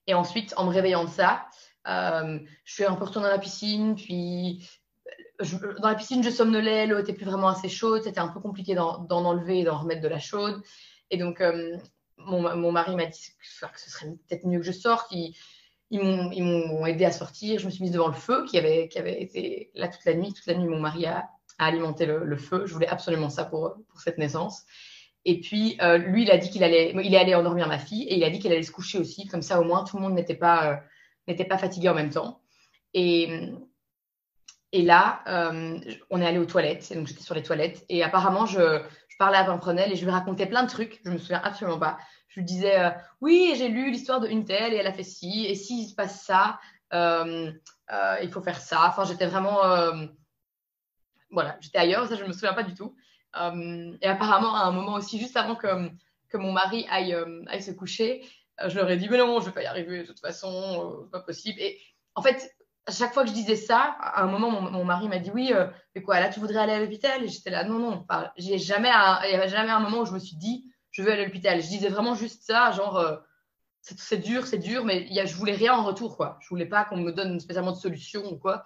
et ensuite, en me réveillant de ça, je suis un peu retournée dans la piscine, puis dans la piscine, je somnolais, l'eau était plus vraiment assez chaude, c'était un peu compliqué d'en enlever et d'en remettre de la chaude. Et donc, mon mari m'a dit que ce serait peut-être mieux que je sorte. Ils m'ont aidé à sortir. Je me suis mise devant le feu qui avait été là toute la nuit. Toute la nuit, mon mari à alimenter le feu. Je voulais absolument ça pour cette naissance. Et puis, lui, il a dit qu'il il est allé endormir ma fille et il a dit qu'il allait se coucher aussi. Comme ça, au moins, tout le monde n'était pas fatigué en même temps. Et, et là, on est allé aux toilettes. Et donc, j'étais sur les toilettes. Et apparemment, je parlais à Pimprenel et je lui racontais plein de trucs. Je me souviens absolument pas. Je lui disais, oui, j'ai lu l'histoire de une telle et elle a fait ci. Et s'il se passe ça, il faut faire ça. Enfin, j'étais vraiment, voilà, j'étais ailleurs. Ça, je me souviens pas du tout. Et apparemment, à un moment aussi, juste avant que mon mari aille se coucher, je leur ai dit, mais non, je vais pas y arriver de toute façon, c'est pas possible. Et en fait, à chaque fois que je disais ça, à un moment, mon mari m'a dit, oui, mais quoi, là, tu voudrais aller à l'hôpital? Et j'étais là, non, non, pas, il n'y avait jamais un moment où je me suis dit, je veux aller à l'hôpital. Je disais vraiment juste ça, genre, c'est dur, mais je voulais rien en retour, quoi. Je voulais pas qu'on me donne spécialement de solution ou quoi.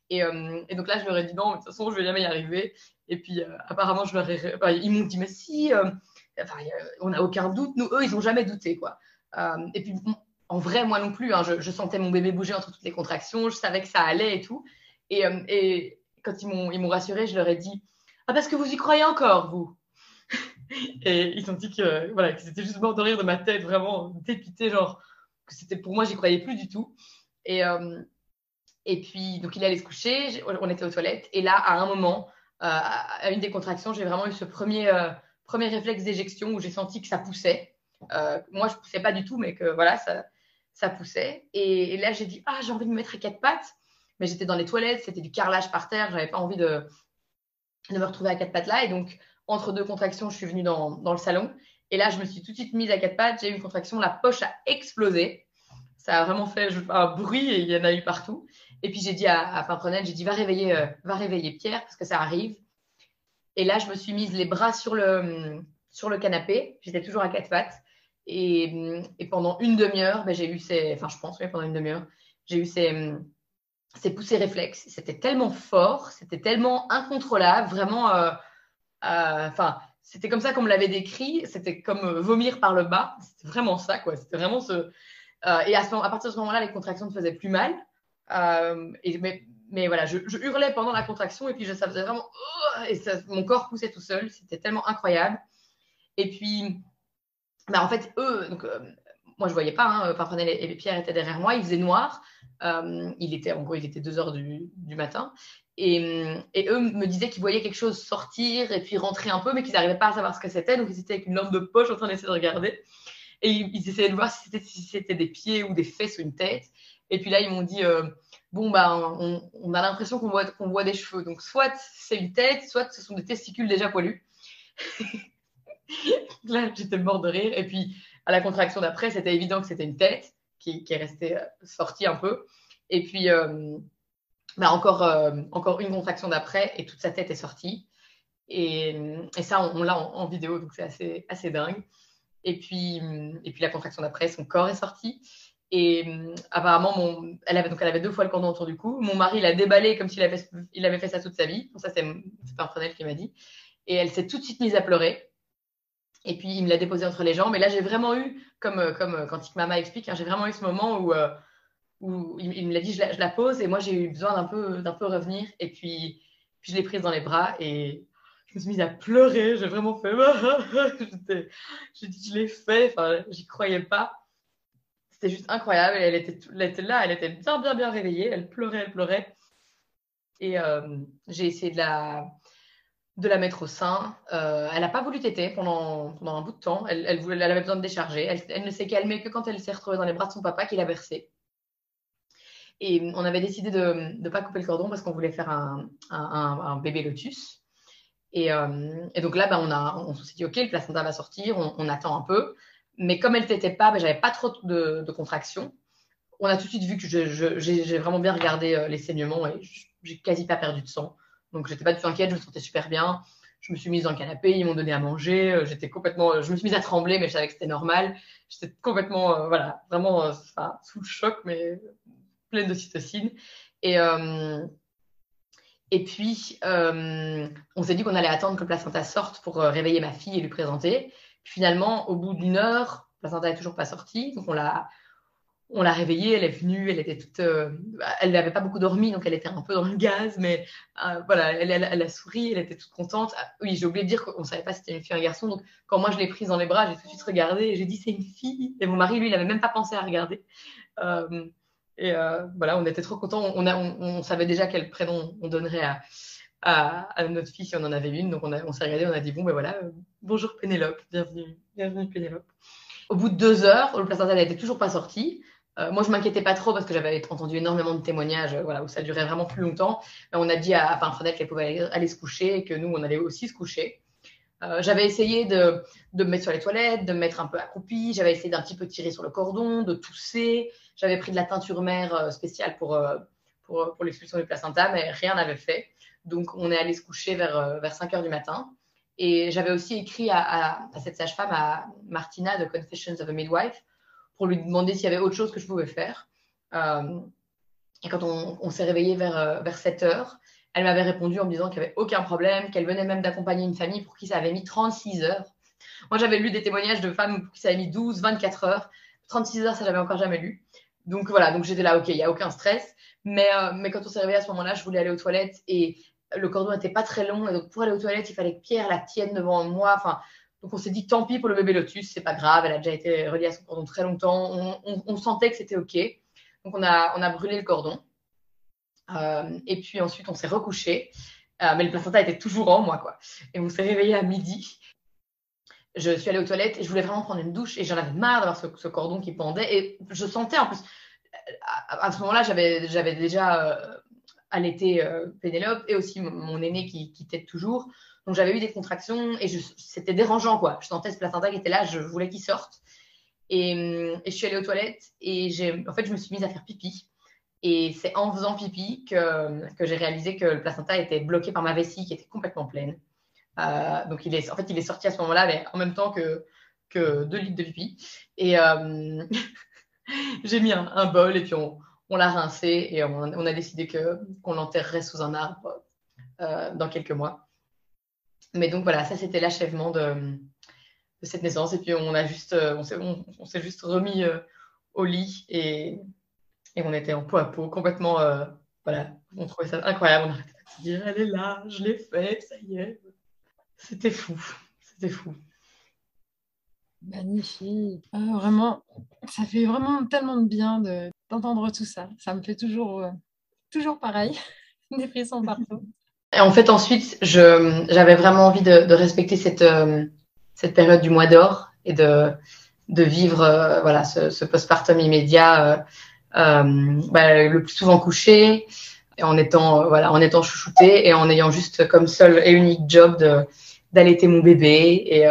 Et donc là, je leur ai dit non, de toute façon, je vais jamais y arriver. Et puis, apparemment, ils m'ont dit, mais si, enfin, on n'a aucun doute. Nous, eux, ils n'ont jamais douté, quoi. Et puis, en vrai, moi non plus, hein, je sentais mon bébé bouger entre toutes les contractions, je savais que ça allait et tout. Et quand ils m'ont rassuré, je leur ai dit, ah, parce que vous y croyez encore, vous. Et ils ont dit que, voilà, qu'ils étaient juste morts de rire de ma tête, vraiment dépité, genre, que c'était pour moi, j'y croyais plus du tout. Et, et puis, donc, il allait se coucher, on était aux toilettes. Et là, à un moment, à une des contractions, j'ai vraiment eu ce premier réflexe d'éjection où j'ai senti que ça poussait. Moi, je poussais pas du tout, mais que voilà, ça poussait. Et là, j'ai dit, ah, j'ai envie de me mettre à quatre pattes. Mais j'étais dans les toilettes, c'était du carrelage par terre, j'avais pas envie de me retrouver à quatre pattes là. Et donc, entre deux contractions, je suis venue dans le salon. Et là, je me suis tout de suite mise à quatre pattes. J'ai eu une contraction, la poche a explosé. Ça a vraiment fait un bruit et il y en a eu partout. Et puis j'ai dit à Pimprenel, j'ai dit va réveiller Pierre parce que ça arrive. Et là, je me suis mise les bras sur le canapé. J'étais toujours à quatre pattes. Et pendant une demi-heure, ben, j'ai eu enfin je pense, oui, pendant une demi-heure, j'ai eu ces poussées réflexes. C'était tellement fort, c'était tellement incontrôlable, vraiment. Enfin, c'était comme ça qu'on me l'avait décrit. C'était comme vomir par le bas. C'était vraiment ça, quoi. C'était vraiment et à partir de ce moment-là, les contractions ne faisaient plus mal. Mais voilà, je hurlais pendant la contraction et puis ça faisait vraiment. Et mon corps poussait tout seul. C'était tellement incroyable. Et puis, bah, en fait, eux, donc, moi je voyais pas, hein, Pimprenel et Pierre étaient derrière moi, il faisait noir. En gros, il était 2 heures du matin. Et eux me disaient qu'ils voyaient quelque chose sortir et puis rentrer un peu, mais qu'ils n'arrivaient pas à savoir ce que c'était. Donc, ils étaient avec une lampe de poche en train d'essayer de regarder. Et ils essayaient de voir si c'était des pieds ou des fesses ou une tête. Et puis là, ils m'ont dit bon, bah, on a l'impression qu'on voit des cheveux. Donc, soit c'est une tête, soit ce sont des testicules déjà poilus. Là, j'étais mort de rire. Et puis, à la contraction d'après, c'était évident que c'était une tête qui est restée sortie un peu. Et puis, bah, encore une contraction d'après et toute sa tête est sortie. Et ça, on l'a en vidéo, donc c'est assez dingue. Et puis la contraction d'après, son corps est sorti. Et apparemment, elle avait 2 fois le cordon autour du cou. Mon mari l'a déballé comme s'il avait fait ça toute sa vie. Bon, ça, c'est Pimprenel qui m'a dit. Et elle s'est tout de suite mise à pleurer. Et puis, il me l'a déposée entre les jambes. Et là, j'ai vraiment eu, comme quand Maman explique, hein, j'ai vraiment eu ce moment où il me l'a dit, je la pose. Et moi, j'ai eu besoin d'un peu revenir. Et puis je l'ai prise dans les bras et je me suis mise à pleurer. J'ai vraiment fait. J'ai dit, je l'ai fait. Enfin, j'y croyais pas. C'était juste incroyable. Elle était là, elle était bien, bien, bien réveillée. Elle pleurait, elle pleurait. Et j'ai essayé de la mettre au sein. Elle n'a pas voulu téter pendant un bout de temps. Elle avait besoin de décharger. Elle ne s'est calmée que quand elle s'est retrouvée dans les bras de son papa qui l'a bercée. Et on avait décidé de ne pas couper le cordon parce qu'on voulait faire un bébé lotus. Et donc là, on s'est dit, OK, le placenta va sortir, on attend un peu. Mais comme elle ne tétait pas, j'avais pas trop de contractions. On a tout de suite vu que j'ai vraiment bien regardé les saignements et j'ai quasi pas perdu de sang. Donc, j'étais pas du tout inquiète, je me sentais super bien. Je me suis mise dans le canapé, ils m'ont donné à manger. Je me suis mise à trembler, mais je savais que c'était normal. J'étais complètement, voilà, vraiment sous le choc, mais pleine d'ocytocine. Et puis, on s'est dit qu'on allait attendre que le placenta sorte pour réveiller ma fille et lui présenter. Puis finalement, au bout d'1 heure, le placenta n'est toujours pas sorti. Donc, on l'a réveillée, elle est venue, elle était toute, elle n'avait pas beaucoup dormi, donc elle était un peu dans le gaz, mais voilà, elle a souri, elle était toute contente. Ah, oui, j'ai oublié de dire qu'on ne savait pas si c'était une fille ou un garçon, donc quand moi je l'ai prise dans les bras, j'ai tout de suite regardé et j'ai dit c'est une fille. Et mon mari, lui, il n'avait même pas pensé à regarder. Euh, voilà, on était trop contents. On savait déjà quel prénom on donnerait à notre fille si on en avait une, donc on s'est regardé, on a dit bon ben voilà, bonjour Pénélope, bienvenue Pénélope. Au bout de 2 heures, le placenta n'était toujours pas sorti. Moi, je m'inquiétais pas trop parce que j'avais entendu énormément de témoignages voilà, où ça durait vraiment plus longtemps. Mais on a dit à Fenêtre qu'elle pouvait aller se coucher et que nous, on allait aussi se coucher. J'avais essayé de me mettre sur les toilettes, de me mettre un peu accroupie. J'avais essayé d'un petit peu tirer sur le cordon, de tousser. J'avais pris de la teinture mère spéciale pour l'expulsion du placenta, mais rien n'avait fait. Donc, on est allé se coucher vers 5 heures du matin. Et j'avais aussi écrit à cette sage-femme, à Martina de Confessions of a Midwife, pour lui demander s'il y avait autre chose que je pouvais faire. Et quand on s'est réveillé vers 7 heures, elle m'avait répondu en me disant qu'il n'y avait aucun problème, qu'elle venait même d'accompagner une famille pour qui ça avait mis 36 heures. Moi, j'avais lu des témoignages de femmes pour qui ça avait mis 12, 24 heures. 36 heures, ça, j'avais encore jamais lu. Donc voilà, donc j'étais là, ok, il n'y a aucun stress. Mais quand on s'est réveillé à ce moment-là, je voulais aller aux toilettes et le cordon n'était pas très long. Et donc pour aller aux toilettes, il fallait que Pierre la tienne devant moi. Enfin, donc on s'est dit, tant pis pour le bébé Lotus, c'est pas grave, elle a déjà été reliée à son cordon très longtemps. On sentait que c'était ok. Donc on a brûlé le cordon. Et puis ensuite, on s'est recouché. Mais le placenta était toujours en moi, quoi. Et on s'est réveillé à midi. Je suis allée aux toilettes et je voulais vraiment prendre une douche et j'en avais marre d'avoir ce cordon qui pendait. Et je sentais en plus, à ce moment-là, j'avais déjà allaité Pénélope et aussi mon aîné qui tète toujours. Donc j'avais eu des contractions et c'était dérangeant, quoi. Je sentais ce placenta qui était là, je voulais qu'il sorte. Et je suis allée aux toilettes et en fait, je me suis mise à faire pipi. Et c'est en faisant pipi que j'ai réalisé que le placenta était bloqué par ma vessie qui était complètement pleine. Donc il est sorti à ce moment-là, mais en même temps que 2 litres de pipi. Et j'ai mis un bol et puis on l'a rincé et on a décidé qu'on l'enterrerait sous un arbre dans quelques mois. Mais donc voilà, ça c'était l'achèvement de cette naissance. Et puis on s'est juste remis au lit et on était en peau à peau, complètement, voilà, on trouvait ça incroyable. On arrêtait pas de se dire, elle est là, je l'ai fait, ça y est. C'était fou, c'était fou. Magnifique. Ah, vraiment, ça fait vraiment tellement de bien d'entendre tout ça. Ça me fait toujours pareil, des frissons partout. Et en fait, ensuite, j'avais vraiment envie de respecter cette période du mois d'or et de vivre voilà, ce postpartum immédiat le plus souvent couché, et en étant chouchoutée et en ayant juste comme seul et unique job d'allaiter mon bébé et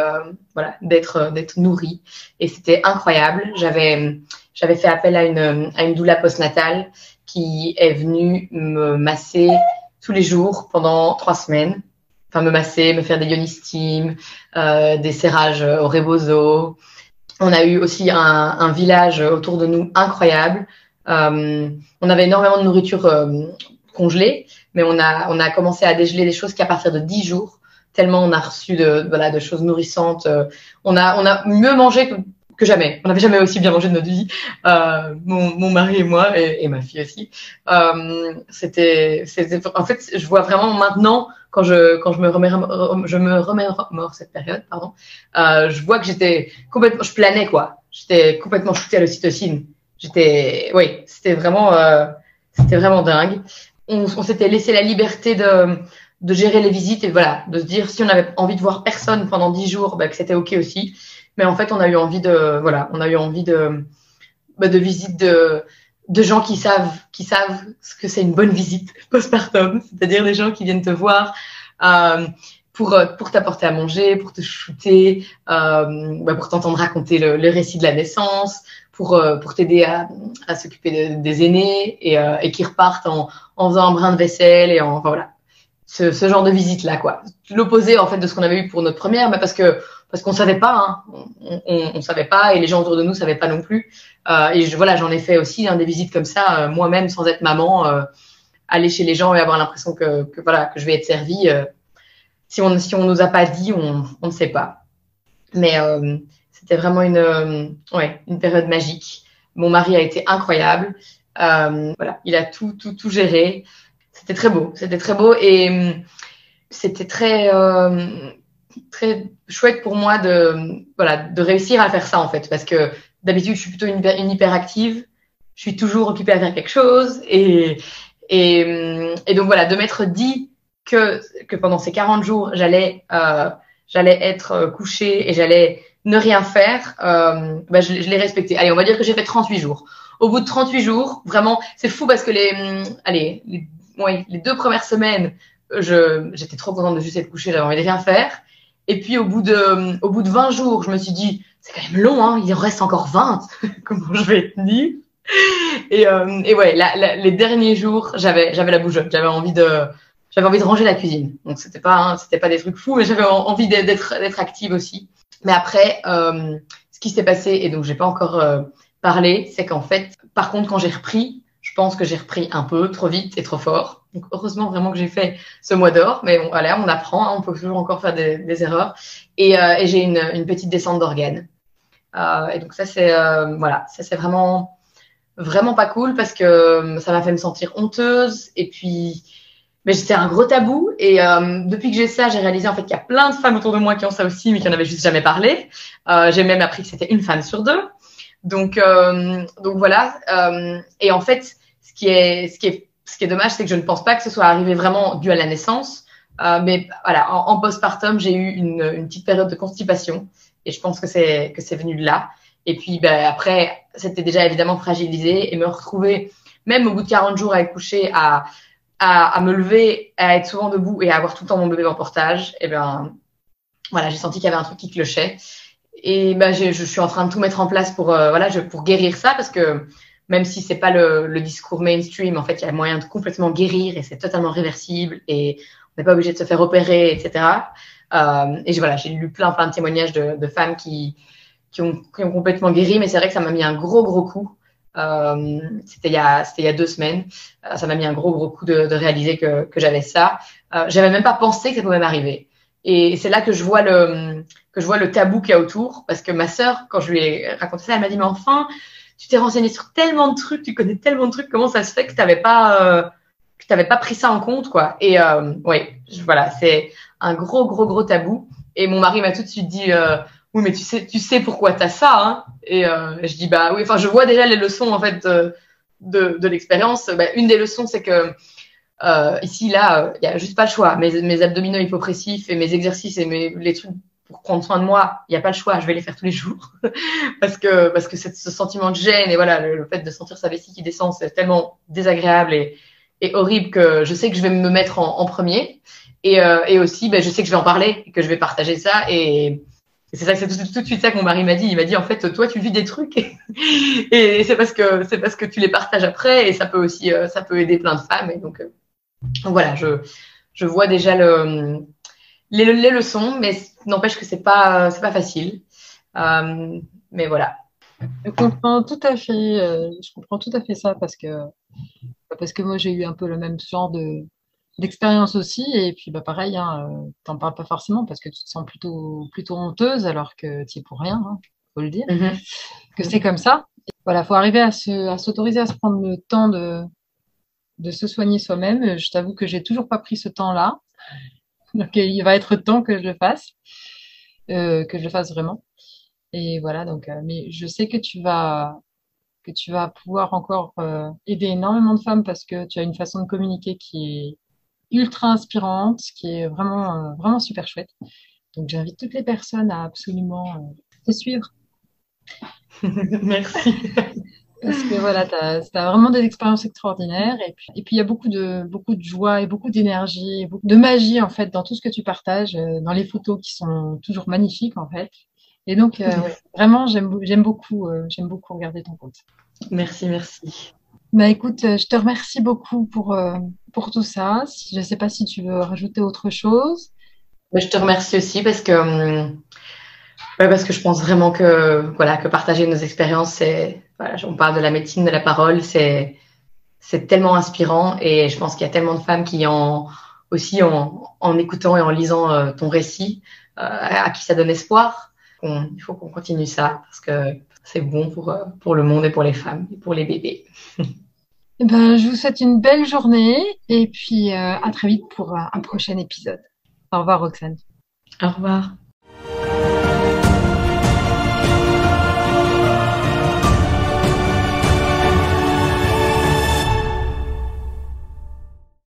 voilà, d'être nourrie. Et c'était incroyable. J'avais fait appel à une doula postnatale qui est venue me masser tous les jours pendant 3 semaines. Enfin, me masser, me faire des yoni steam, des serrages au rebozo. On a eu aussi un village autour de nous incroyable. On avait énormément de nourriture congelée, mais on a commencé à dégeler des choses qu'à partir de 10 jours, tellement on a reçu de choses nourrissantes. On a mieux mangé que jamais. On n'avait jamais aussi bien mangé de notre vie. Mon mari et moi, et ma fille aussi. En fait, je vois vraiment maintenant, quand je me remémore cette période, pardon, je vois que je planais, quoi. J'étais complètement shootée à l'ocytocine. C'était vraiment dingue. On s'était laissé la liberté de gérer les visites et voilà, de se dire si on avait envie de voir personne pendant 10 jours, que c'était ok aussi. Mais en fait, on a eu envie de visites de gens qui savent ce que c'est une bonne visite postpartum, c'est-à-dire des gens qui viennent te voir pour t'apporter à manger, pour te shooter, pour t'entendre raconter le récit de la naissance, pour t'aider à s'occuper des aînés et qui repartent en faisant un brin de vaisselle et enfin voilà, ce genre de visite là, quoi. L'opposé en fait de ce qu'on avait eu pour notre première, mais parce qu'on savait pas, hein. On savait pas et les gens autour de nous savaient pas non plus. Et j'en ai fait aussi des visites comme ça moi-même sans être maman, aller chez les gens et avoir l'impression que je vais être servie. Si on nous a pas dit, on ne sait pas. Mais c'était vraiment une période magique. Mon mari a été incroyable. Voilà, il a tout géré. C'était très beau. C'était très beau et c'était très chouette pour moi de réussir à faire ça en fait, parce que d'habitude je suis plutôt une hyperactive. Je suis toujours occupée à faire quelque chose et donc voilà, de m'être dit que pendant ces 40 jours j'allais être couchée et j'allais ne rien faire, je l'ai respecté. Allez, on va dire que j'ai fait 38 jours. Au bout de 38 jours, vraiment, c'est fou parce que les 2 premières semaines, j'étais trop contente de juste être couchée, j'avais envie de rien faire. Et puis au bout de 20 jours, je me suis dit, c'est quand même long, hein, il en reste encore 20. Comment je vais tenir? Et ouais, les derniers jours, j'avais la bougeotte, j'avais envie de ranger la cuisine. Donc c'était pas des trucs fous, mais j'avais envie d'être active aussi. Mais après, ce qui s'est passé, et donc j'ai pas encore parlé, c'est qu'en fait, par contre, quand j'ai repris, je pense que j'ai repris un peu trop vite et trop fort. Donc heureusement vraiment que j'ai fait ce mois d'or, mais bon, voilà, on apprend, hein, on peut toujours encore faire des erreurs. Et j'ai une petite descente d'organes. Et donc ça c'est voilà, ça c'est vraiment pas cool parce que ça m'a fait me sentir honteuse et puis mais c'était un gros tabou et depuis que j'ai ça, j'ai réalisé en fait qu'il y a plein de femmes autour de moi qui ont ça aussi mais qui en avaient juste jamais parlé. J'ai même appris que c'était une femme sur 2. Donc voilà et en fait ce qui est dommage, c'est que je ne pense pas que ce soit arrivé vraiment dû à la naissance, mais voilà, en postpartum, j'ai eu une petite période de constipation et je pense que c'est venu de là. Et puis après, c'était déjà évidemment fragilisé et me retrouver même au bout de 40 jours à être couchée, à me lever, à être souvent debout et à avoir tout le temps mon bébé en portage, et ben voilà, j'ai senti qu'il y avait un truc qui clochait. Et je suis en train de tout mettre en place pour pour guérir ça, parce que même si c'est pas le discours mainstream, en fait, il y a moyen de complètement guérir et c'est totalement réversible et on n'est pas obligé de se faire opérer, etc. Et voilà, j'ai lu plein de témoignages de femmes qui ont complètement guéri, mais c'est vrai que ça m'a mis un gros coup. C'était il y a 2 semaines. Ça m'a mis un gros coup de réaliser que j'avais ça. J'avais même pas pensé que ça pouvait m'arriver. Et c'est là que je vois le tabou qu'il y a autour, parce que ma sœur, quand je lui ai raconté ça, elle m'a dit, mais enfin, tu t'es renseignée sur tellement de trucs, tu connais tellement de trucs, comment ça se fait que t'avais pas pris ça en compte, quoi. Et ouais, voilà, c'est un gros tabou. Et mon mari m'a tout de suite dit, oui, mais tu sais pourquoi t'as ça, hein. Et je dis, bah oui, enfin, je vois déjà les leçons, en fait, de l'expérience. Une des leçons, c'est que ici, là, il y a juste pas le choix. Mes abdominaux hypopressifs et mes exercices et les trucs pour prendre soin de moi, il n'y a pas le choix. Je vais les faire tous les jours parce que ce sentiment de gêne et voilà, le fait de sentir sa vessie qui descend, c'est tellement désagréable et horrible que je sais que je vais me mettre en premier. Et aussi, je sais que je vais en parler, que je vais partager ça. Et c'est ça, c'est tout de suite ça que mon mari m'a dit. Il m'a dit, en fait, toi, tu vis des trucs et c'est parce que tu les partages après et ça peut aussi, ça peut aider plein de femmes. Et donc voilà, je vois déjà les leçons, mais n'empêche que c'est pas facile. Mais voilà. Je comprends tout à fait, ça parce que moi j'ai eu un peu le même genre d'expérience aussi et puis pareil, hein, t'en parles pas forcément parce que tu te sens plutôt honteuse alors que tu es pour rien, hein, faut le dire, que c'est comme ça. Et voilà, faut arriver à s'autoriser à se prendre le temps de se soigner soi-même. Je t'avoue que j'ai toujours pas pris ce temps-là, donc il va être temps que je le fasse vraiment. Et voilà, donc, mais je sais que tu vas pouvoir encore aider énormément de femmes parce que tu as une façon de communiquer qui est ultra inspirante, qui est vraiment super chouette. Donc, j'invite toutes les personnes à absolument te suivre. Merci. Parce que voilà, t'as vraiment des expériences extraordinaires et puis il y a beaucoup de joie et beaucoup d'énergie et beaucoup de magie en fait dans tout ce que tu partages, dans les photos qui sont toujours magnifiques en fait. Et donc ouais, vraiment j'aime beaucoup regarder ton compte. Merci. Écoute, je te remercie beaucoup pour tout ça. Je sais pas si tu veux rajouter autre chose. Je te remercie aussi parce que je pense vraiment que voilà, que partager nos expériences, on parle de la médecine de la parole, c'est tellement inspirant et je pense qu'il y a tellement de femmes qui en écoutant et en lisant ton récit, à qui ça donne espoir. il faut qu'on continue ça parce que c'est bon pour le monde et pour les femmes et pour les bébés. Eh ben, je vous souhaite une belle journée et puis à très vite pour un prochain épisode. Au revoir, Roxane. Au revoir.